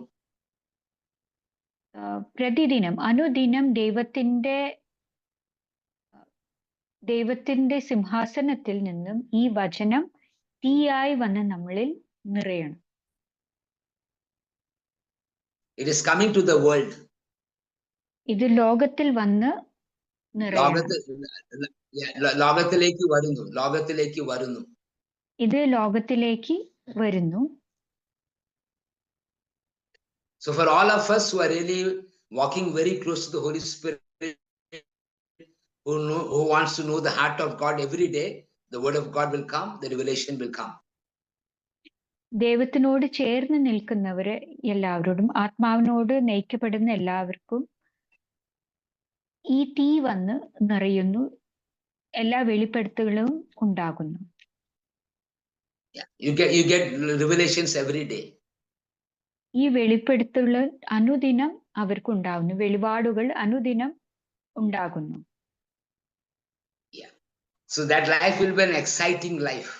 പ്രതിദിനം അനുദിനം ദൈവത്തിന്റെ സിംഹാസനത്തിൽ നിന്നും ഈ വചനം തീയായി വന്ന് നമ്മളിൽ നിറയണം. It is coming to the world. ഇത് ലോകത്തിൽ വന്ന് ലോകത്തിലേക്ക് വരുന്നു. ഇത് ലോകത്തിലേക്ക് വരുന്നു. So for all of us who are really walking very close to the Holy Spirit, who wants to know the heart of God every day, the word of God will come, the revelation will come. ദൈവത്തിനോട് ചേർന്ന് നിൽക്കുന്നവര് എല്ലാവരോടും ആത്മാവിനോട് നയിക്കപ്പെടുന്ന എല്ലാവർക്കും ഈ തീ വന്ന് നിറയുന്നു, എല്ലാ വെളിപ്പെടുത്തലുകളും ഉണ്ടാകുന്നു. You get revelations every day. ഈ വെളിപ്പെടുത്തലുകൾ അനുദിനം അവർക്ക് ഉണ്ടാകുന്നു, വെളിപാടുകൾ അനുദിനം ഉണ്ടാകുന്നു. So that life will be an exciting life.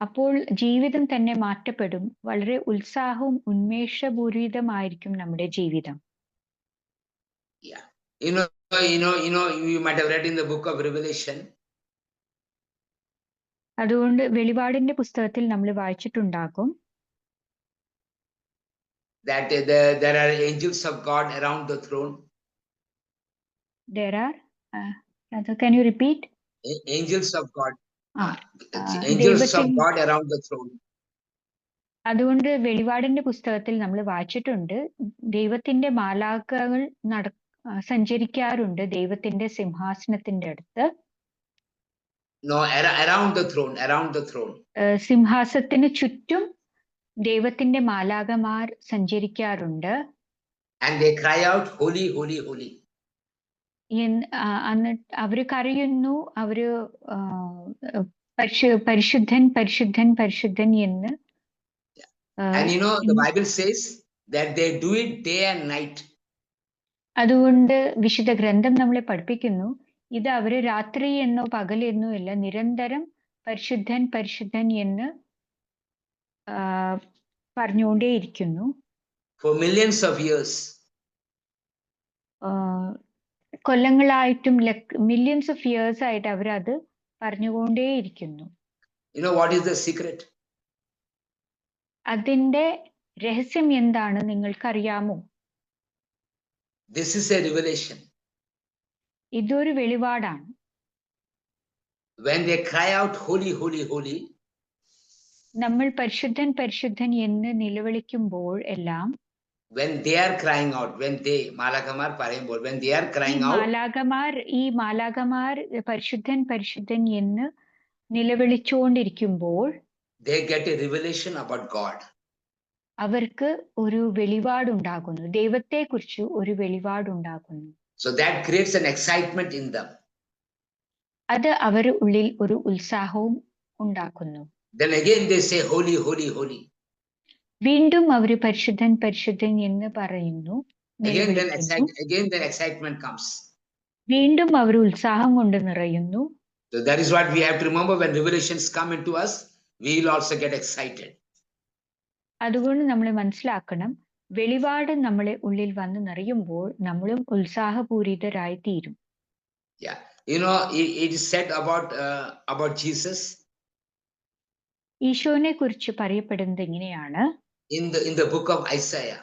അപ്പോൾ ജീവിതം തന്നെ മാറ്റപ്പെടും, വളരെ ഉത്സാഹവും ഉന്മേഷപൂരിതമായിരിക്കും നമ്മുടെ ജീവിതം. Yeah, you might have read in the book of Revelation. അതുകൊണ്ട് വെളിപാടിന്റെ പുസ്തകത്തിൽ നമ്മൾ വായിച്ചിട്ടുണ്ടാകും that there are angels of God around the throne. There are can you repeat? Angels of God. Angels of God around the throne. അതുകൊണ്ട് വെളിപാടിന്റെ പുസ്തകത്തിൽ നമ്മൾ വായിച്ചിട്ടുണ്ട്, ദൈവത്തിന്റെ മാലാഖകൾ സഞ്ചരിക്കാറുണ്ട് ദൈവത്തിന്റെ സിംഹാസനത്തിന്റെ അടുത്ത്. No, around the throne. സിംഹാസനത്തിന് ചുറ്റും ദൈവത്തിന്റെ മാലാഖമാർ സഞ്ചരിക്കാറുണ്ട്. And they cry out, holy, holy, holy. അവര് കരയുന്നു, അവര് പരിശുദ്ധൻ പരിശുദ്ധൻ പരിശുദ്ധൻ എന്ന്. And the Bible says that they do it day and night. അതുകൊണ്ട് വിശുദ്ധ ഗ്രന്ഥം നമ്മളെ പഠിപ്പിക്കുന്നു, ഇത് അവര് രാത്രി എന്നോ പകലെന്നോ അല്ല, നിരന്തരം പരിശുദ്ധൻ പരിശുദ്ധൻ എന്ന് പറഞ്ഞുകൊണ്ടേയിരിക്കുന്നു. For millions of years. കൊല്ലങ്ങളായിട്ടും millions of years ആയിട്ട് അവരത് പറഞ്ഞുകൊണ്ടേയിരിക്കുന്നു. What is the secret? അതിന്റെ രഹസ്യം എന്താണ് നിങ്ങൾക്കറിയാമോ? This is a revelation. ഇതൊരു വെളിപാടാണ്. When they cry out, holy, holy, holy. നമ്മൾ പരിശുദ്ധൻ പരിശുദ്ധൻ എന്ന് നിലവിളിക്കുമ്പോൾ എല്ലാം, when they are crying out, when they മാലാഖമാർ പറയുമ്പോൾ, when they are crying out, ഈ മാലാഖമാർ പരിശുദ്ധൻ പരിശുദ്ധൻ എന്ന് നിലവിളിച്ചുകൊണ്ടിരിക്കുമ്പോൾ they get a revelation about God. അവർക്ക് ഒരു വെളിപാടുണ്ടാകുന്നു, ദൈവത്തെക്കുറിച്ച് ഒരു വെളിപാടുണ്ടാകുന്നു. So that creates an excitement in them. അത് അവരുടെ ഉള്ളിൽ ഒരു ഉത്സാഹവും ഉണ്ടാക്കുന്നു. Then again they say holy, holy, holy. വീണ്ടും അവര് പരിശുദ്ധൻ പരിശുദ്ധൻ എന്ന് പറയുന്നു. Again then excitement comes. വീണ്ടും അവർ ഉത്സാഹം കൊണ്ട് നിറയുന്നു. So that is what we have to remember, when revelations come into us, we will also get excited. അതുകൊണ്ട് നമ്മൾ മനസ്സിലാക്കണം, വെളിപാട് നമ്മളെ ഉള്ളിൽ വന്ന് നിറയുമ്പോൾ നമ്മളും ഉത്സാഹപൂരിതരായി തീരും. Yeah, it is said about Jesus. ഈശോനെ കുറിച്ച് പറയപ്പെടുന്നത് ഇങ്ങനെയാണ്, in the book of Isaiah.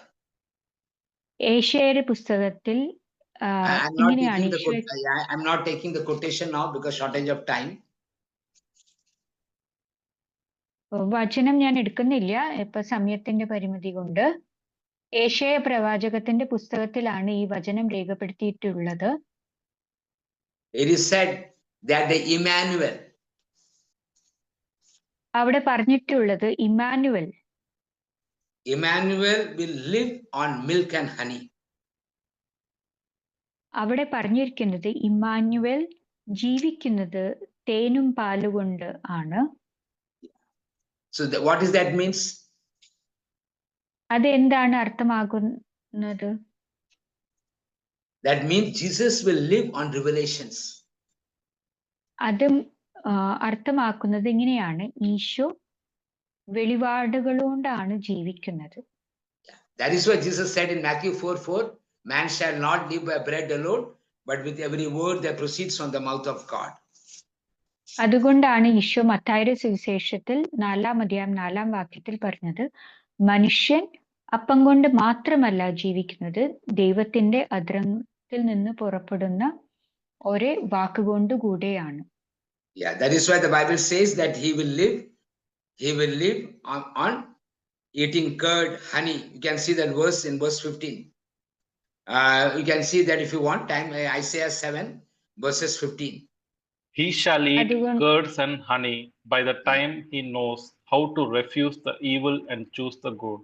ഏശയ്യായുടെ പുസ്തകത്തിൽ ഇങ്ങനെയാണ്. I'm not taking the quotation now because shortage of time. വചനം ഞാൻ എടുക്കുന്നില്ല, ഇപ്പൊ സമയത്തിന്റെ പരിമിതി കൊണ്ട്. ഏശയ്യാ പ്രവാചകത്തിന്റെ പുസ്തകത്തിലാണ് ഈ വചനം രേഖപ്പെടുത്തിയിട്ടുള്ളത്. It is said that the Emmanuel. അവിടെ പറഞ്ഞിട്ടുള്ളത് Emmanuel will live on milk and honey. അവിടെ പറഞ്ഞിരിക്കുന്നത് ഇമ്മാനുവൽ ജീവിക്കുന്നത് തേനും പാലുകൊണ്ട് ആണ്. So what does that means? അതെന്താണ് അർത്ഥമാകുന്നത്? That means Jesus will live on revelations. അതും അർത്ഥമാക്കുന്നത് ഇങ്ങനെയാണ്, ഈശോ വെളിപാടുകളോണ്ടാണ് ജീവിക്കുന്നത്. That is why Jesus said in Matthew 4:4, man shall not live by bread alone, but with every word that proceeds from the mouth of God. അതുകൊണ്ടാണ് ഈശോ മത്തായിയുടെ സുവിശേഷത്തിൽ 4-ാം അധ്യായം 4-ാം വാക്യത്തിൽ പറഞ്ഞത്, മനുഷ്യൻ അപ്പം കൊണ്ട് മാത്രമല്ല ജീവിക്കുന്നത്, ദൈവത്തിന്റെ അധരത്തിൽ നിന്ന് പുറപ്പെടുന്ന ഒരേ വാക്കുകൊണ്ട് കൂടെയാണ്. Yeah, that is why the Bible says that he will live on eating curd, honey. You can see that verse in verse 15. You can see that if you want time, Isaiah 7, verses 15. He shall eat അതുകൊണ്ട് curds and honey by the time he knows how to refuse the evil and choose the good.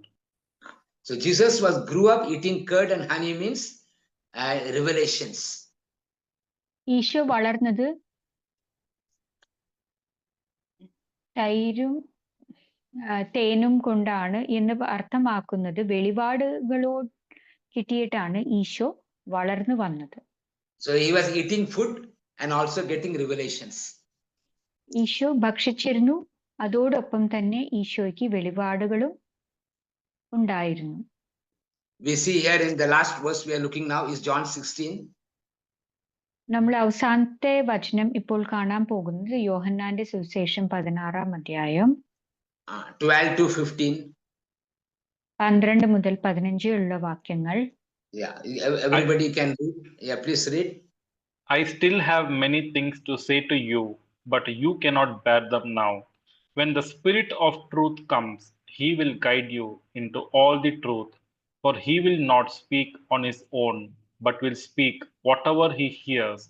So Jesus grew up eating curd and honey means revelations. Isho വളർന്നത് തൈരും തേനും കൊണ്ടാണ് എന്ന് അർത്ഥമാക്കുന്നത് വെളിപാടുകളോട് കിട്ടിയിട്ടാണ് ഈശോ വളർന്നു വന്നത്. So he was eating food and also getting revelations. Isho ഭക്ഷിച്ചിരുന്നു, അതോടൊപ്പം തന്നെ ഈശോയ്ക്ക് വെളിപാടുകളും ഉണ്ടായിരുന്നു. We see here in the last verse we are looking now is John 16. നമ്മൾ അവസാനത്തെ വചനം ഇപ്പോൾ കാണാൻ പോകുന്നത് യോഹന്നാന്റെ സുവിശേഷം 16-ാം അധ്യായം 12 to 15. 12 മുതൽ 15 ഉള്ള വാക്യങ്ങൾ. Yeah, everybody can read. Yeah, please read. I still have many things to say to you, but you cannot bear them now. When the Spirit of truth comes, he will guide you into all the truth, for he will not speak on his own, but will speak whatever he hears,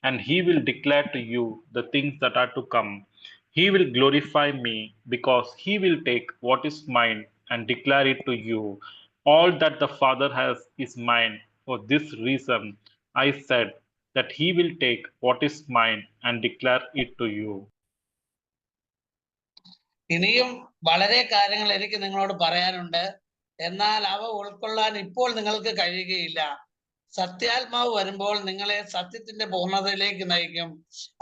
and he will declare to you the things that are to come. He will glorify me, because he will take what is mine and declare it to you. All that the Father has is mine. For this reason I said that he will take what is mine and declare it to you. ഇനിയും വളരെ കാര്യങ്ങൾ എനിക്ക് നിങ്ങളോട് പറയാനുണ്ട്, എന്നാൽ അവ ഉൾക്കൊള്ളാൻ ഇപ്പോൾ നിങ്ങൾക്ക് കഴിയുകയില്ല. സത്യാത്മാവ് വരുമ്പോൾ നിങ്ങളെ സത്യത്തിന്റെ പൂർണ്ണതയിലേക്ക് നയിക്കും.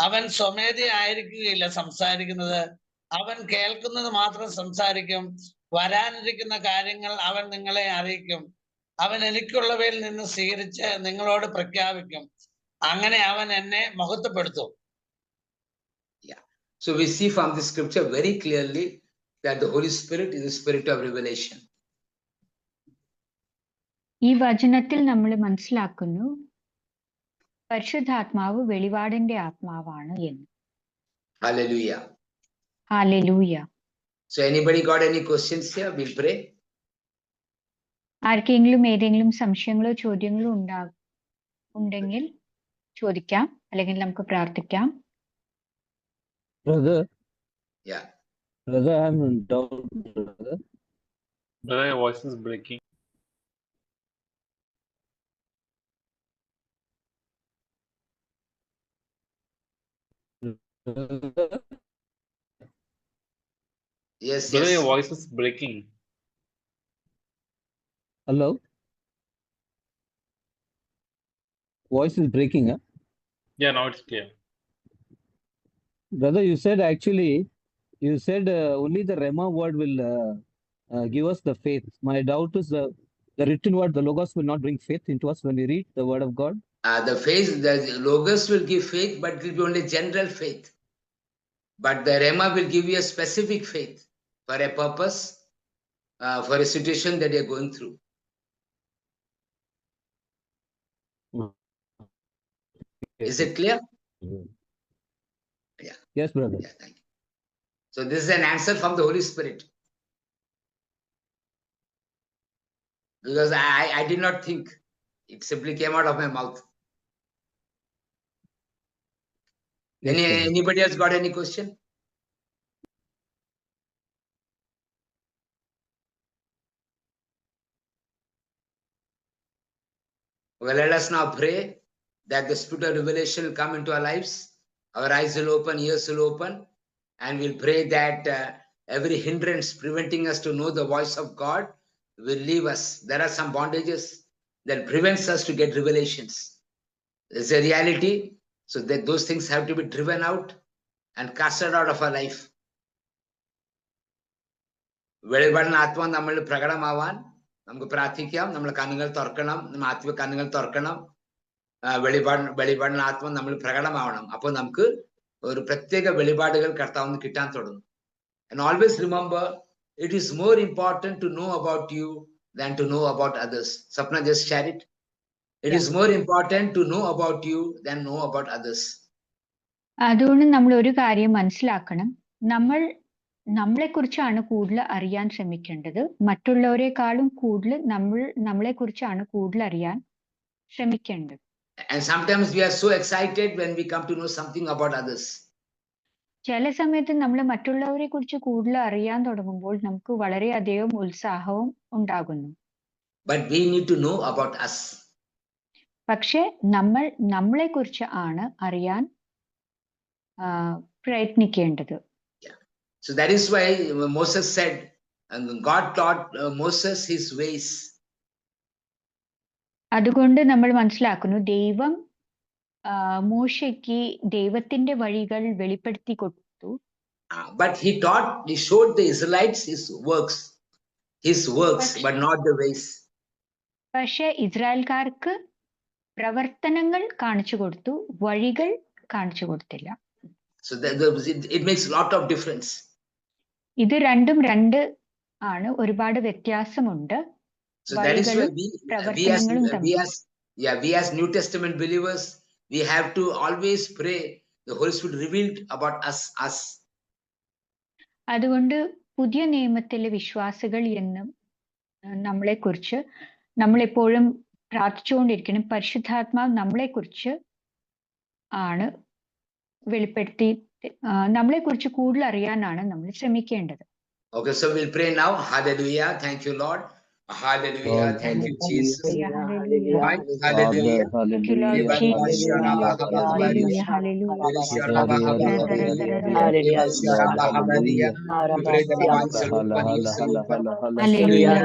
അവൻ സ്വമേധയായിരിക്കുകയില്ല സംസാരിക്കുന്നത്, അവൻ കേൾക്കുന്നത് മാത്രം സംസാരിക്കും. വരാനിരിക്കുന്ന കാര്യങ്ങൾ അവൻ നിങ്ങളെ അറിയിക്കും. അവൻ എനിക്കുള്ളവയിൽ നിന്ന് സ്വീകരിച്ച് നിങ്ങളോട് പ്രഖ്യാപിക്കും. അങ്ങനെ അവൻ എന്നെ മഹത്വപ്പെടുത്തും. So we see from this scripture very clearly that the Holy Spirit is the spirit of revelation. ഈ വചനത്തിൽ നമ്മൾ മനസ്സിലാക്കുന്നു പരിശുദ്ധാത്മാവ് വെളിപാടിന്റെ ആത്മാവാണ് എന്ന്. Hallelujah. Hallelujah. So anybody got any questions here? We'll pray. ആർക്കെങ്കിലും ഏതെങ്കിലും സംശയങ്ങളോ ചോദ്യങ്ങളോ ഉണ്ടെങ്കിൽ ചോദിക്കാം, അല്ലെങ്കിൽ നമുക്ക് പ്രാർത്ഥിക്കാം. Brother, Yeah. brother, I'm in doubt, brother. Brother, your voice is breaking. Yes, Brother, yes. your voice is breaking. Hello? Voice is breaking, huh? Yeah, now it's clear. Brother, you said only the Rema word will give us the faith. My doubt is the written word, the Logos, will not bring faith into us when we read the word of God. The Logos will give faith, but it will be only general faith. But the Rema will give you a specific faith for a purpose, for a situation that you're going through. Is it clear? Yeah. Yes, brother. Yeah, thank you. So this is an answer from the Holy Spirit. Because I did not think, it simply came out of my mouth. Yes, brother. Anybody else got any question? Well, let us now pray that the spirit of revelation will come into our lives. Our eyes will open, ears will open, and we'll pray that every hindrance preventing us to know the voice of God will leave us. There are some bondages that prevents us to get revelations. It's a reality. So that those things have to be driven out and casted out of our life. വെളിപാടിന് ആത്മാ നമ്മളിൽ പ്രകടമാവാൻ നമുക്ക് പ്രാർത്ഥിക്കാം. നമ്മൾ കണ്ണുകൾ തുറക്കണം, നമ്മൾ ആത്മീയ കണ്ണുകൾ തുറക്കണം. വെളിപാടിന് ആത്മാ നമ്മൾ പ്രകടമാവണം. അപ്പോൾ നമുക്ക് ഒരു പ്രത്യേക വെളിപാടുകൾ കർത്താവിന് കിട്ടാൻ തുടങ്ങും. And always remember, it is more important to know about you than to know about others. Sapna, just share it. It is more important to know about you than know about others. അതുകൊണ്ട് നമ്മൾ ഒരു കാര്യം മനസ്സിലാക്കണം, നമ്മളെക്കുറിച്ചാണ് കൂടുതൽ അറിയാൻ ശ്രമിക്കേണ്ടത്. മറ്റുള്ളവരെക്കാളും കൂടുതൽ നമ്മളെക്കുറിച്ചാണ് കൂടുതൽ അറിയാൻ ശ്രമിക്കേണ്ടത്. And sometimes we are so excited when we come to know something about others. ചില സമയത്ത് നമ്മൾ മറ്റുള്ളവരെ കുറിച്ച് കൂടുതൽ അറിയാൻ തുടങ്ങുമ്പോൾ നമുക്ക് വളരെയധികം ഉത്സാഹവും ഉണ്ടാകുന്നു. But we need to know about us. പക്ഷെ നമ്മൾ നമ്മളെ കുറിച്ച് ആണ് അറിയാൻ പ്രയത്നിക്കേണ്ടത്. So that is why Moses said, and God taught Moses his ways. അതുകൊണ്ട് നമ്മൾ മനസ്സിലാക്കുന്നു ദൈവം മോശയ്ക്ക് ദൈവത്തിന്റെ വഴികൾ വെളിപ്പെടുത്തി കൊടുത്തു. But he showed the Israelites his works, but not the ways. പക്ഷെ ഇസ്രായേൽക്കാർക്ക് പ്രവർത്തനങ്ങൾ കാണിച്ചു കൊടുത്തു, വഴികൾ കാണിച്ചു കൊടുത്തില്ല. So it makes a lot of difference. ഇത് രണ്ടും രണ്ട് ആണ്, ഒരുപാട് വ്യത്യാസമുണ്ട്. So that is why we as New Testament believers, we have to always pray the Holy Spirit revealed about us. അതുകൊണ്ട് പുതിയ നിയമത്തിലെ വിശ്വാസികൾ എന്നും നമ്മളെക്കുറിച്ച് നമ്മളെപ്പോഴും പ്രാർത്ഥിച്ചുകൊണ്ടിരിക്കണം. പരിശുദ്ധാത്മാവ് നമ്മളെക്കുറിച്ച് ആണ് വെളിപ്പെടുത്തി നമ്മളെക്കുറിച്ച് കൂടുതൽ അറിയാനാണ് നമ്മൾ ശ്രമിക്കേണ്ടത്. Okay, so we'll pray now. Hallelujah. Thank you, Lord. Hallelujah. Thank you, Jesus. Hallelujah. Hallelujah. Thank you, Lord Jesus. Hallelujah. Hallelujah. We pray the voice of Thank you, Lord.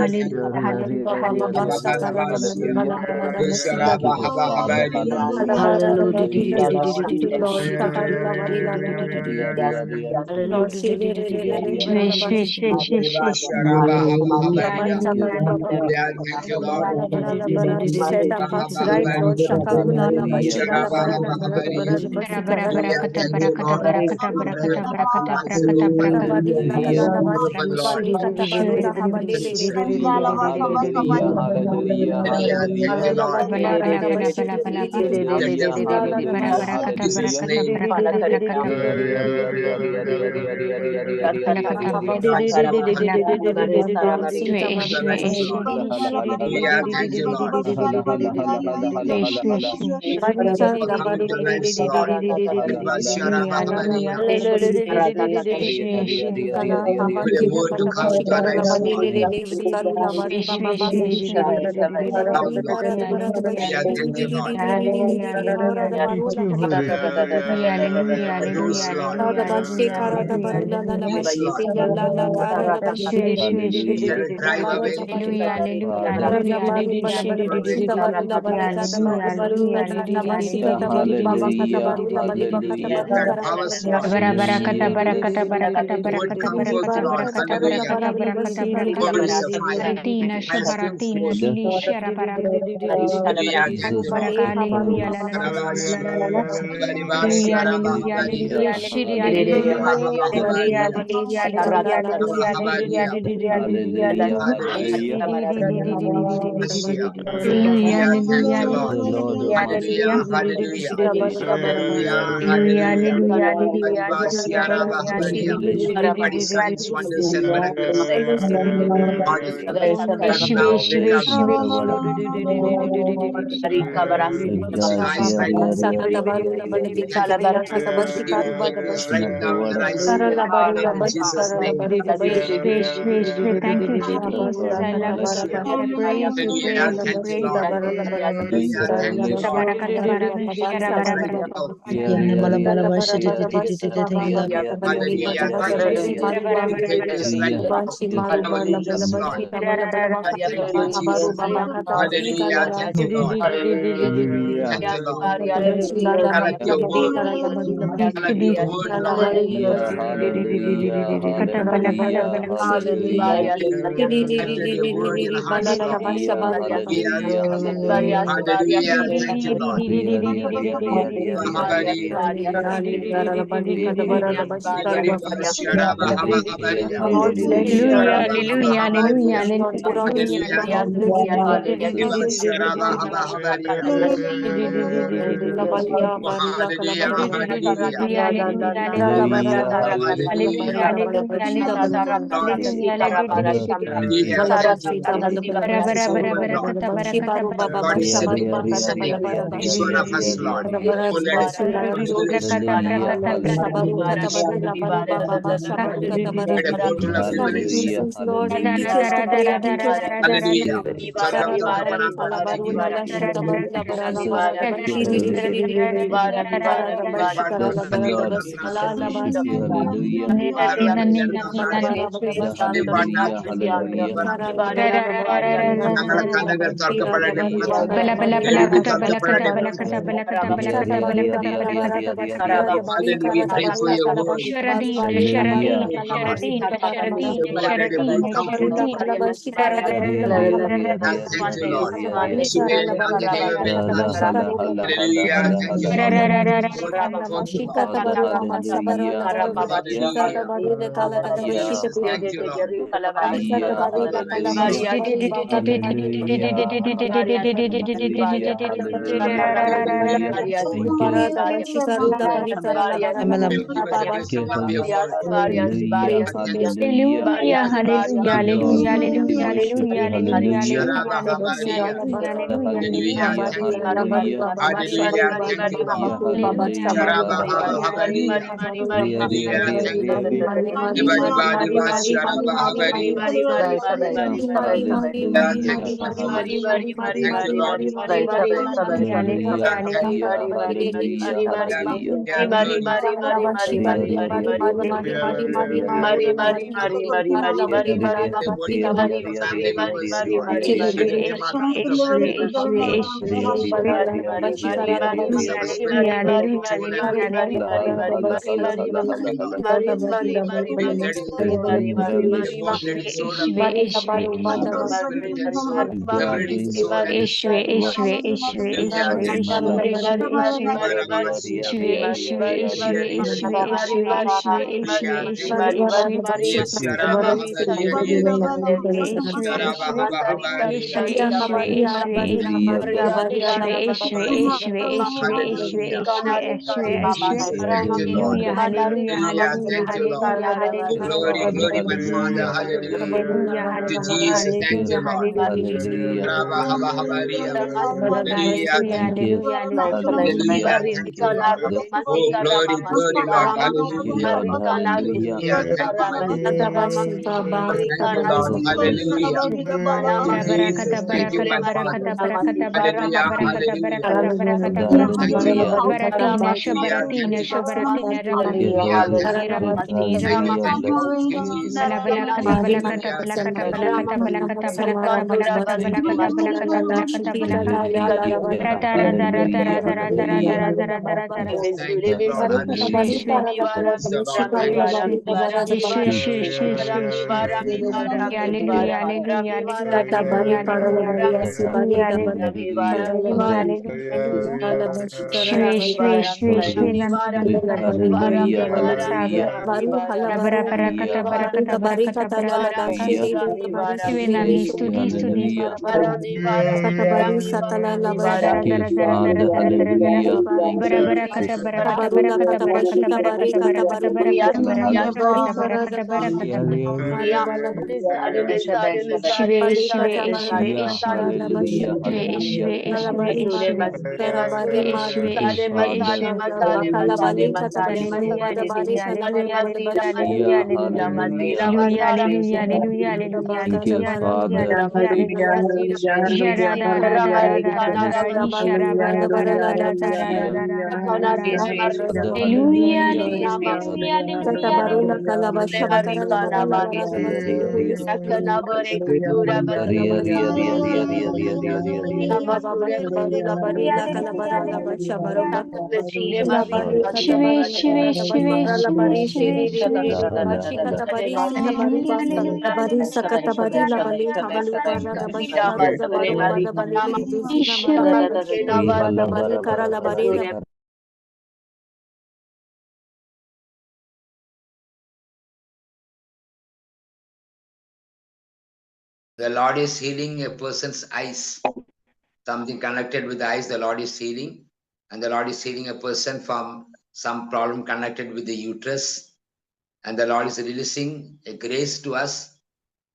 Each one of us, Lord. Oh, let it be revelation. Let a portal of revelation. Hallelujah. We pray for your word. Thank you, Lord. Hallelujah. Thank you, Lord. Thank you, Lord. Glory, glory, my Father. Hallelujah. To Jesus. Thank you, Lord. Hallelujah. Thank you. Hallelujah. Thank you, Lord. Oh, glory, glory, Lord. Hallelujah. Hallelujah. Thank you, my Lord. Thank you, Lord. Hallelujah. To Jesus. Thank you, my Father. Hallelujah. Hallelujah. Thank you, Lord. Hallelujah. Thank you, Lord. Hallelujah. Thank you. Thank you, thank you, thank you, Jesus. Hallelujah. Thank you, Lord. Thank you, Lord. The Lord is healing a person's eyes. Something connected with the eyes, the Lord is healing. And the Lord is healing a person from some problem connected with the uterus. And the Lord is releasing a grace to us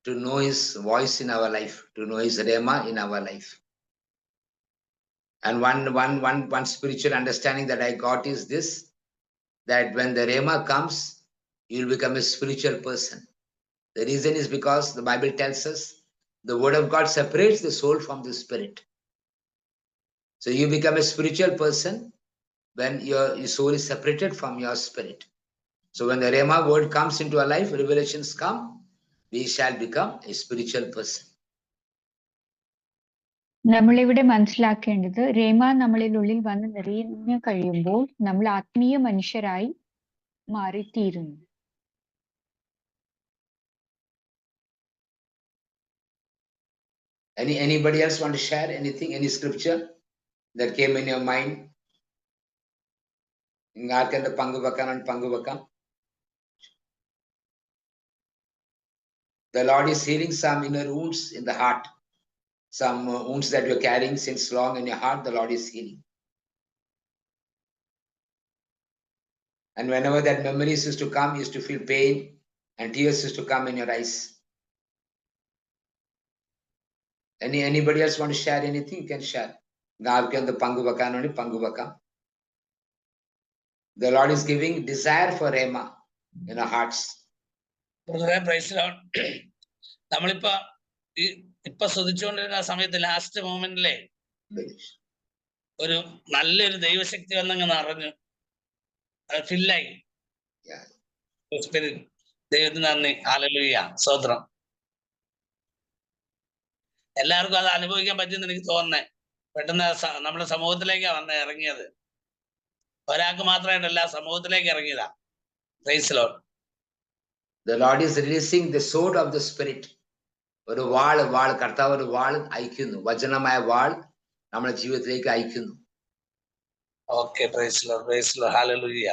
to know his voice in our life, to know his Rhema in our life. And one spiritual understanding that I got is this, that when the Rhema comes, you'll become a spiritual person. The reason is because the Bible tells us the word of God separates the soul from the spirit. So you become a spiritual person when your soul is separated from your spirit. So when the Rhema word comes into our life, revelations come, we shall become a spiritual person. നമ്മളിവിടെ മനസ്സിലാക്കേണ്ടത് രേമ നമ്മളിലുള്ളിൽ വന്ന് നിറഞ്ഞു കഴിയുമ്പോൾ നമ്മൾ ആത്മീയ മനുഷ്യരായി മാറിത്തീരുന്നു. Anybody else want to share anything, any scripture that came in your mind? ആർക്കെന്താ പങ്കുവെക്കാം? The Lord is healing some inner wounds in the heart. Some wounds that you're carrying since long in your heart, the Lord is healing. And whenever that memories used to come, you used to feel pain and tears used to come in your eyes. Anybody else want to share anything? You can share. The Lord is giving desire for Rhema in our hearts. നമ്മളിപ്പോ ഇപ്പൊ ശ്രദ്ധിച്ചുകൊണ്ടിരുന്ന സമയത്ത് last മൊമെന്റിലെ ഒരു നല്ലൊരു ദൈവശക്തി വന്നങ്ങ് നിറഞ്ഞു, ഫില്ലായി. ദൈവത്തിന് നന്ദി, hallelujah, സ്തോത്രം. എല്ലാവർക്കും അത് അനുഭവിക്കാൻ പറ്റുമെന്ന് എനിക്ക് തോന്നുന്നേ. പെട്ടെന്ന് നമ്മുടെ സമൂഹത്തിലേക്കാ ഇറങ്ങിയത്. ഒരാൾക്ക് മാത്രമായിട്ടല്ല, സമൂഹത്തിലേക്ക് ഇറങ്ങിയതാ. Praise the Lord. The Lord is releasing the sword of the Spirit. ഒരു വാൾ കർത്താവ് ഒരു വാൾ അയക്കുന്നു, വചനമായ വാൾ നമ്മുടെ ജീവിതത്തിലേക്ക് അയക്കുന്നു. Okay, praise the Lord, praise the Lord, hallelujah.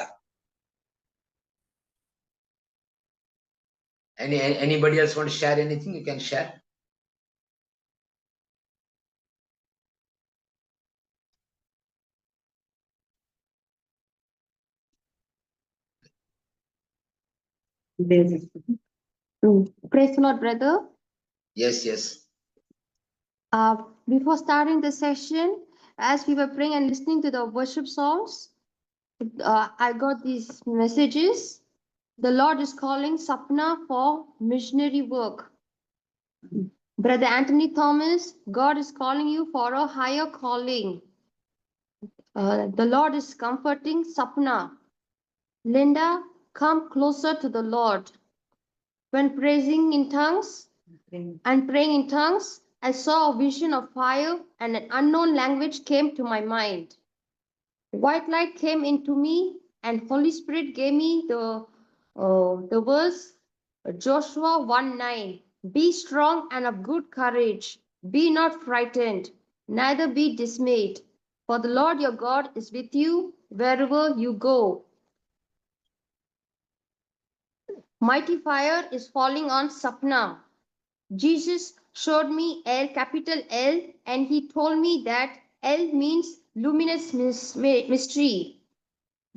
Anybody else want to share anything? You can share. Praise the Lord, brother. Yes. Before starting the session, as we were praying and listening to the worship songs, I got these messages. The Lord is calling Sapna for missionary work. Brother Anthony Thomas, God is calling you for a higher calling. The Lord is comforting Sapna. Linda, come closer to the Lord. When praising in tongues and praying in tongues, I saw a vision of fire and an unknown language came to my mind. White light came into me and Holy Spirit gave me the verse Joshua 1:9. Be strong and of good courage. Be not frightened, neither be dismayed. For the Lord your God is with you wherever you go. Mighty fire is falling on Sapna. Jesus showed me L, capital L, and he told me that L means luminous mystery.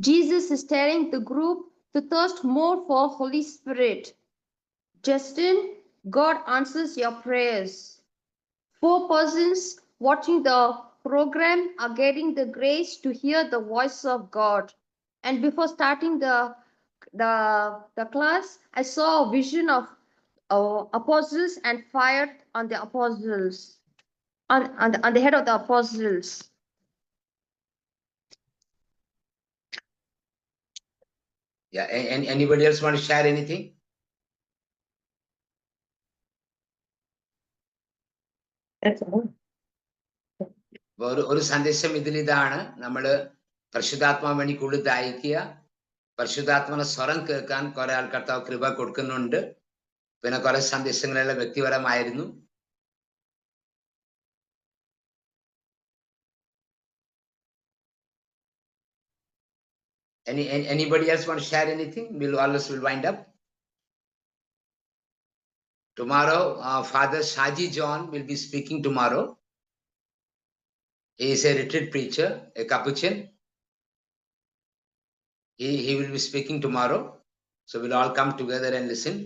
Jesus is telling the group to thirst more for Holy Spirit. Justin, God answers your prayers. 4 persons watching the program are getting the grace to hear the voice of God. And before starting the class, I saw a vision of apostles and fire on the apostles, on the head of the apostles. Yeah. Anybody else want to share anything? ഒരു സന്ദേശം ഇതിലിതാണ്, നമ്മള് പരിശുദ്ധാത്മാവ് വേണ്ടി കൂടുതൽ ദാഹിക്കുക, പരിശുദ്ധാത്മാവിന്റെ സ്വരം കേൾക്കാൻ കുറെ ആൾക്കാർ കൃപ കൊടുക്കുന്നുണ്ട്. പിന്നെ കുറെ സന്ദേശങ്ങളെല്ലാം വ്യക്തിപരമായിരുന്നു. Anybody else want to share anything? We'll wind up. Tomorrow, Father Shaji John will be speaking tomorrow. He is a retreat preacher, a Capuchin. He will be speaking tomorrow. So we'll all come together and listen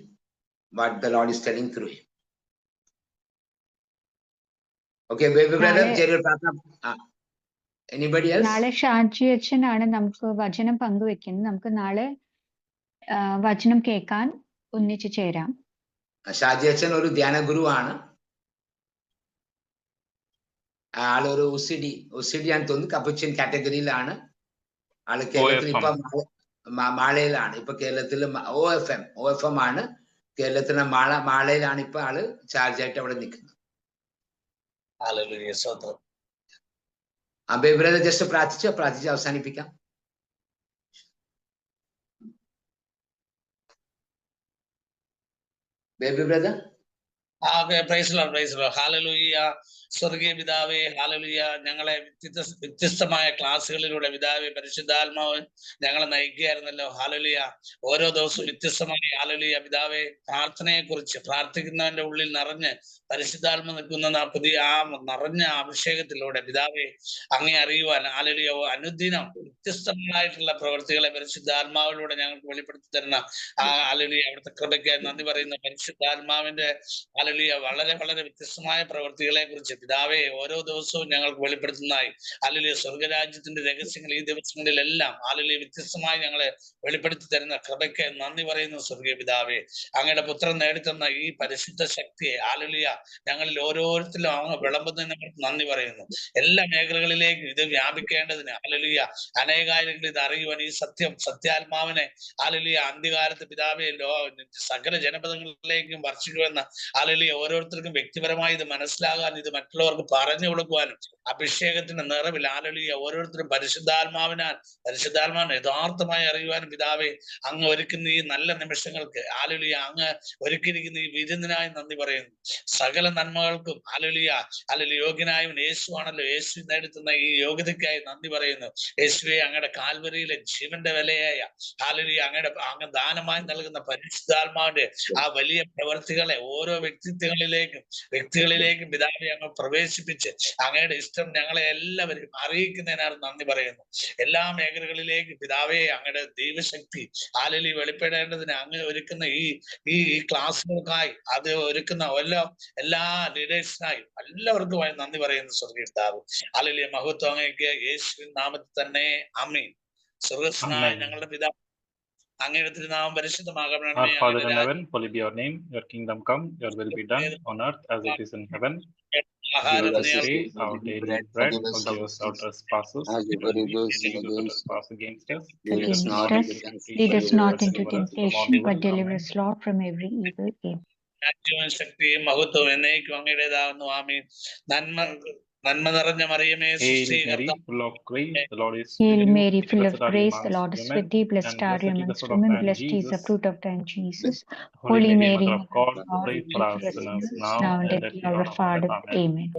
what the Lord is telling through him. Okay, baby brother, നാളെ- ചെറിയൊരു പ്രാർത്ഥന. Anybody else? നാളെ ഷാജി അച്ഛനാണ് നമുക്ക് വചനം പങ്കുവെക്കുന്നത്. നമുക്ക് നാളെ വചനം കേൾക്കാൻ ഒന്നിച്ചു ചേരാം. ഷാജി അച്ഛൻ ഒരു ധ്യാന ഗുരുവാണ്. ആളൊരു ഒസിഡി ആണെന്ന് തോന്നുന്നു, കപ്പുച്ചിൻ കാറ്റഗറിയിലാണ്. ആള് കേരളത്തിൽ ഇപ്പൊ മാളയിലാണ്. ഇപ്പൊ കേരളത്തിൽ OFM ആണ്. കേരളത്തിലെ മാളയിലാണ് ഇപ്പൊ ആള് ചാർജായിട്ട് അവിടെ നിൽക്കുന്നത്. ബേബി ബ്രദർ ജസ്റ്റ് പ്രാർത്ഥിച്ച് അവസാനിപ്പിക്കാം. Baby brother. Praise lord. Hallelujah. സ്വർഗീയ പിതാവേ, ഹല്ലേലൂയ. ഞങ്ങളെ വ്യത്യസ്തമായ ക്ലാസ്സുകളിലൂടെ പിതാവേ പരിശുദ്ധാത്മാവ് ഞങ്ങളെ നയിക്കുകയായിരുന്നല്ലോ. ഹല്ലേലൂയ. ഓരോ ദിവസവും വ്യത്യസ്തമായി ഹല്ലേലൂയ പിതാവേ പ്രാർത്ഥനയെക്കുറിച്ച്, പ്രാർത്ഥിക്കുന്നവന്റെ ഉള്ളിൽ നിറഞ്ഞ് പരിശുദ്ധാത്മ നിൽക്കുന്ന നിറഞ്ഞ അഭിഷേകത്തിലൂടെ പിതാവേ അങ്ങേ അറിയുവാൻ ഹല്ലേലൂയ അനുദിനം വ്യത്യസ്തങ്ങളായിട്ടുള്ള പ്രവൃത്തികളെ പരിശുദ്ധാത്മാവിലൂടെ ഞങ്ങൾക്ക് വെളിപ്പെടുത്തി തരുന്ന ഹല്ലേലൂയ അവിടുത്തെ കൃപയ്ക്ക് നന്ദി പറയുന്ന പരിശുദ്ധാത്മാവിന്റെ ഹല്ലേലൂയ വളരെ വളരെ വ്യത്യസ്തമായ പ്രവൃത്തികളെ കുറിച്ച് പിതാവേ ഓരോ ദിവസവും ഞങ്ങൾക്ക് വെളിപ്പെടുത്തുന്നതായി ഹല്ലേലൂയ സ്വർഗരാജ്യത്തിന്റെ രഹസ്യങ്ങൾ ഈ ദിവസങ്ങളിലെല്ലാം ഹല്ലേലൂയ വ്യത്യസ്തമായി ഞങ്ങളെ വെളിപ്പെടുത്തി തരുന്ന കൃപയ്ക്ക് നന്ദി പറയുന്നു സ്വർഗീയ പിതാവേ. അങ്ങയുടെ പുത്രൻ നേടിത്തന്ന ഈ പരിശുദ്ധ ശക്തിയെ ഹല്ലേലൂയ ഞങ്ങളിൽ ഓരോരുത്തരും അങ്ങ് വിളമ്പുന്നതിനെ നന്ദി പറയുന്നു. എല്ലാ മേഖലകളിലേക്കും ഇത് വ്യാപിക്കേണ്ടതിന് ഹല്ലേലൂയ അനേകായിരങ്ങൾ ഇത് അറിയുവാൻ ഈ സത്യാത്മാവിനെ ഹല്ലേലൂയ അന്ത്യകാലത്ത് പിതാവേ സകല ജനപദങ്ങളിലേക്കും വർഷിക്കുമെന്ന ഹല്ലേലൂയ ഓരോരുത്തർക്കും വ്യക്തിപരമായി ഇത് മനസ്സിലാകാൻ, ഇത് മറ്റുള്ളവർക്ക് പറഞ്ഞു കൊടുക്കുവാനും അഭിഷേകത്തിന്റെ നിറവിൽ ഹല്ലേലൂയ ഓരോരുത്തരും പരിശുദ്ധാത്മാവിനെ യഥാർത്ഥമായി അറിയുവാനും പിതാവേ അങ്ങ് ഒരുക്കുന്ന ഈ നല്ല നിമിഷങ്ങൾക്ക് ഹല്ലേലൂയ അങ്ങ് ഒരുക്കിയിരിക്കുന്ന ഈ വിരുന്നിനായി നന്ദി പറയുന്നു. സകല നന്മകൾക്കും ഹല്ലേലൂയ യോഗ്യനായവൻ യേശുവാണല്ലോ. യേശു നേടുത്തുന്ന ഈ യോഗ്യതയ്ക്കായി നന്ദി പറയുന്നു. യേശുവെ അങ്ങയുടെ കാൽവരിയിലെ ജീവന്റെ വിലയായ ഹല്ലേലൂയ അങ്ങ് ദാനമായി നൽകുന്ന പരിശുദ്ധാത്മാവിന്റെ ആ വലിയ പ്രവർത്തികളെ ഓരോ വ്യക്തികളിലേക്കും പിതാവെ അങ്ങ് പ്രവേശിപ്പിച്ച് അങ്ങയുടെ ഇഷ്ടം ഞങ്ങളെ എല്ലാവരും അറിയിക്കുന്നതിനാണ് നന്ദി പറയുന്നു. എല്ലാ മേഖലകളിലേക്കും പിതാവെ അങ്ങയുടെ ദൈവശക്തി ഹല്ലേലൂയ വെളിപ്പെടേണ്ടതിന് അങ്ങ് ഒരുക്കുന്ന ഈ ക്ലാസ്സുകൾക്കായി അത് ഒരുക്കുന്ന എല്ലാ ലീഡേഴ്സിനായും എല്ലാവർക്കും നന്ദി പറയുന്നു സ്വർഗീയ പിതാവ്. ഹല്ലേലൂയ മഹത്വം അങ്ങേക്ക് യേശുവിൻ നാമത്തിൽ തന്നെ ആമേൻ. സ്വർഗ്ഗസ്ഥനായ ഞങ്ങളുടെ പിതാവ് അങ്ങയുടെ തിരുനാമം പരിശുദ്ധമാകണമേ. Our Father in heaven, hallowed be your name. Your kingdom come, your will be done on earth as it is in heaven. Give us this day our daily bread. Forgive us our trespasses, as we forgive those who trespass against us. Lead us not into temptation, but deliver us, Lord, from every evil. രാജ്യവും ശക്തിയും മഹത്വവും എന്നേക്കും അങ്ങയുടേതാകുന്നു. ആമേൻ. നന്മ നിറഞ്ഞ മറിയമേ, Hail Mary, full of grace, the Lord is Hail with you. Mary, full of Blessed are you grace, the amongst Lord is women, with thee. Blessed and are you blessed is the amongst fruit of women. thy Blessed is the Jesus. fruit of thy Jesus. Holy Mary, Mother of God, God, pray for us sinners now and at the hour of our death. Amen.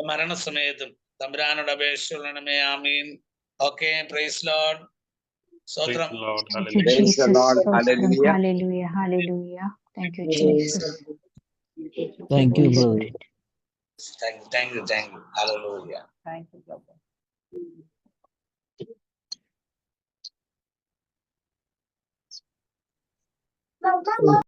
മരണസമയത്തും തമ്പുരാനോട് അപേക്ഷിച്ചുകൊള്ളണമേ. ആമീൻ. Okay, praise Lord. Praise the Lord. Thank you, Hallelujah. Jesus. Lord. Hallelujah. Hallelujah. Hallelujah. Thank you, Jesus. Thank you, Holy brother. Spirit. Thank you. Hallelujah. Thank you, Lord.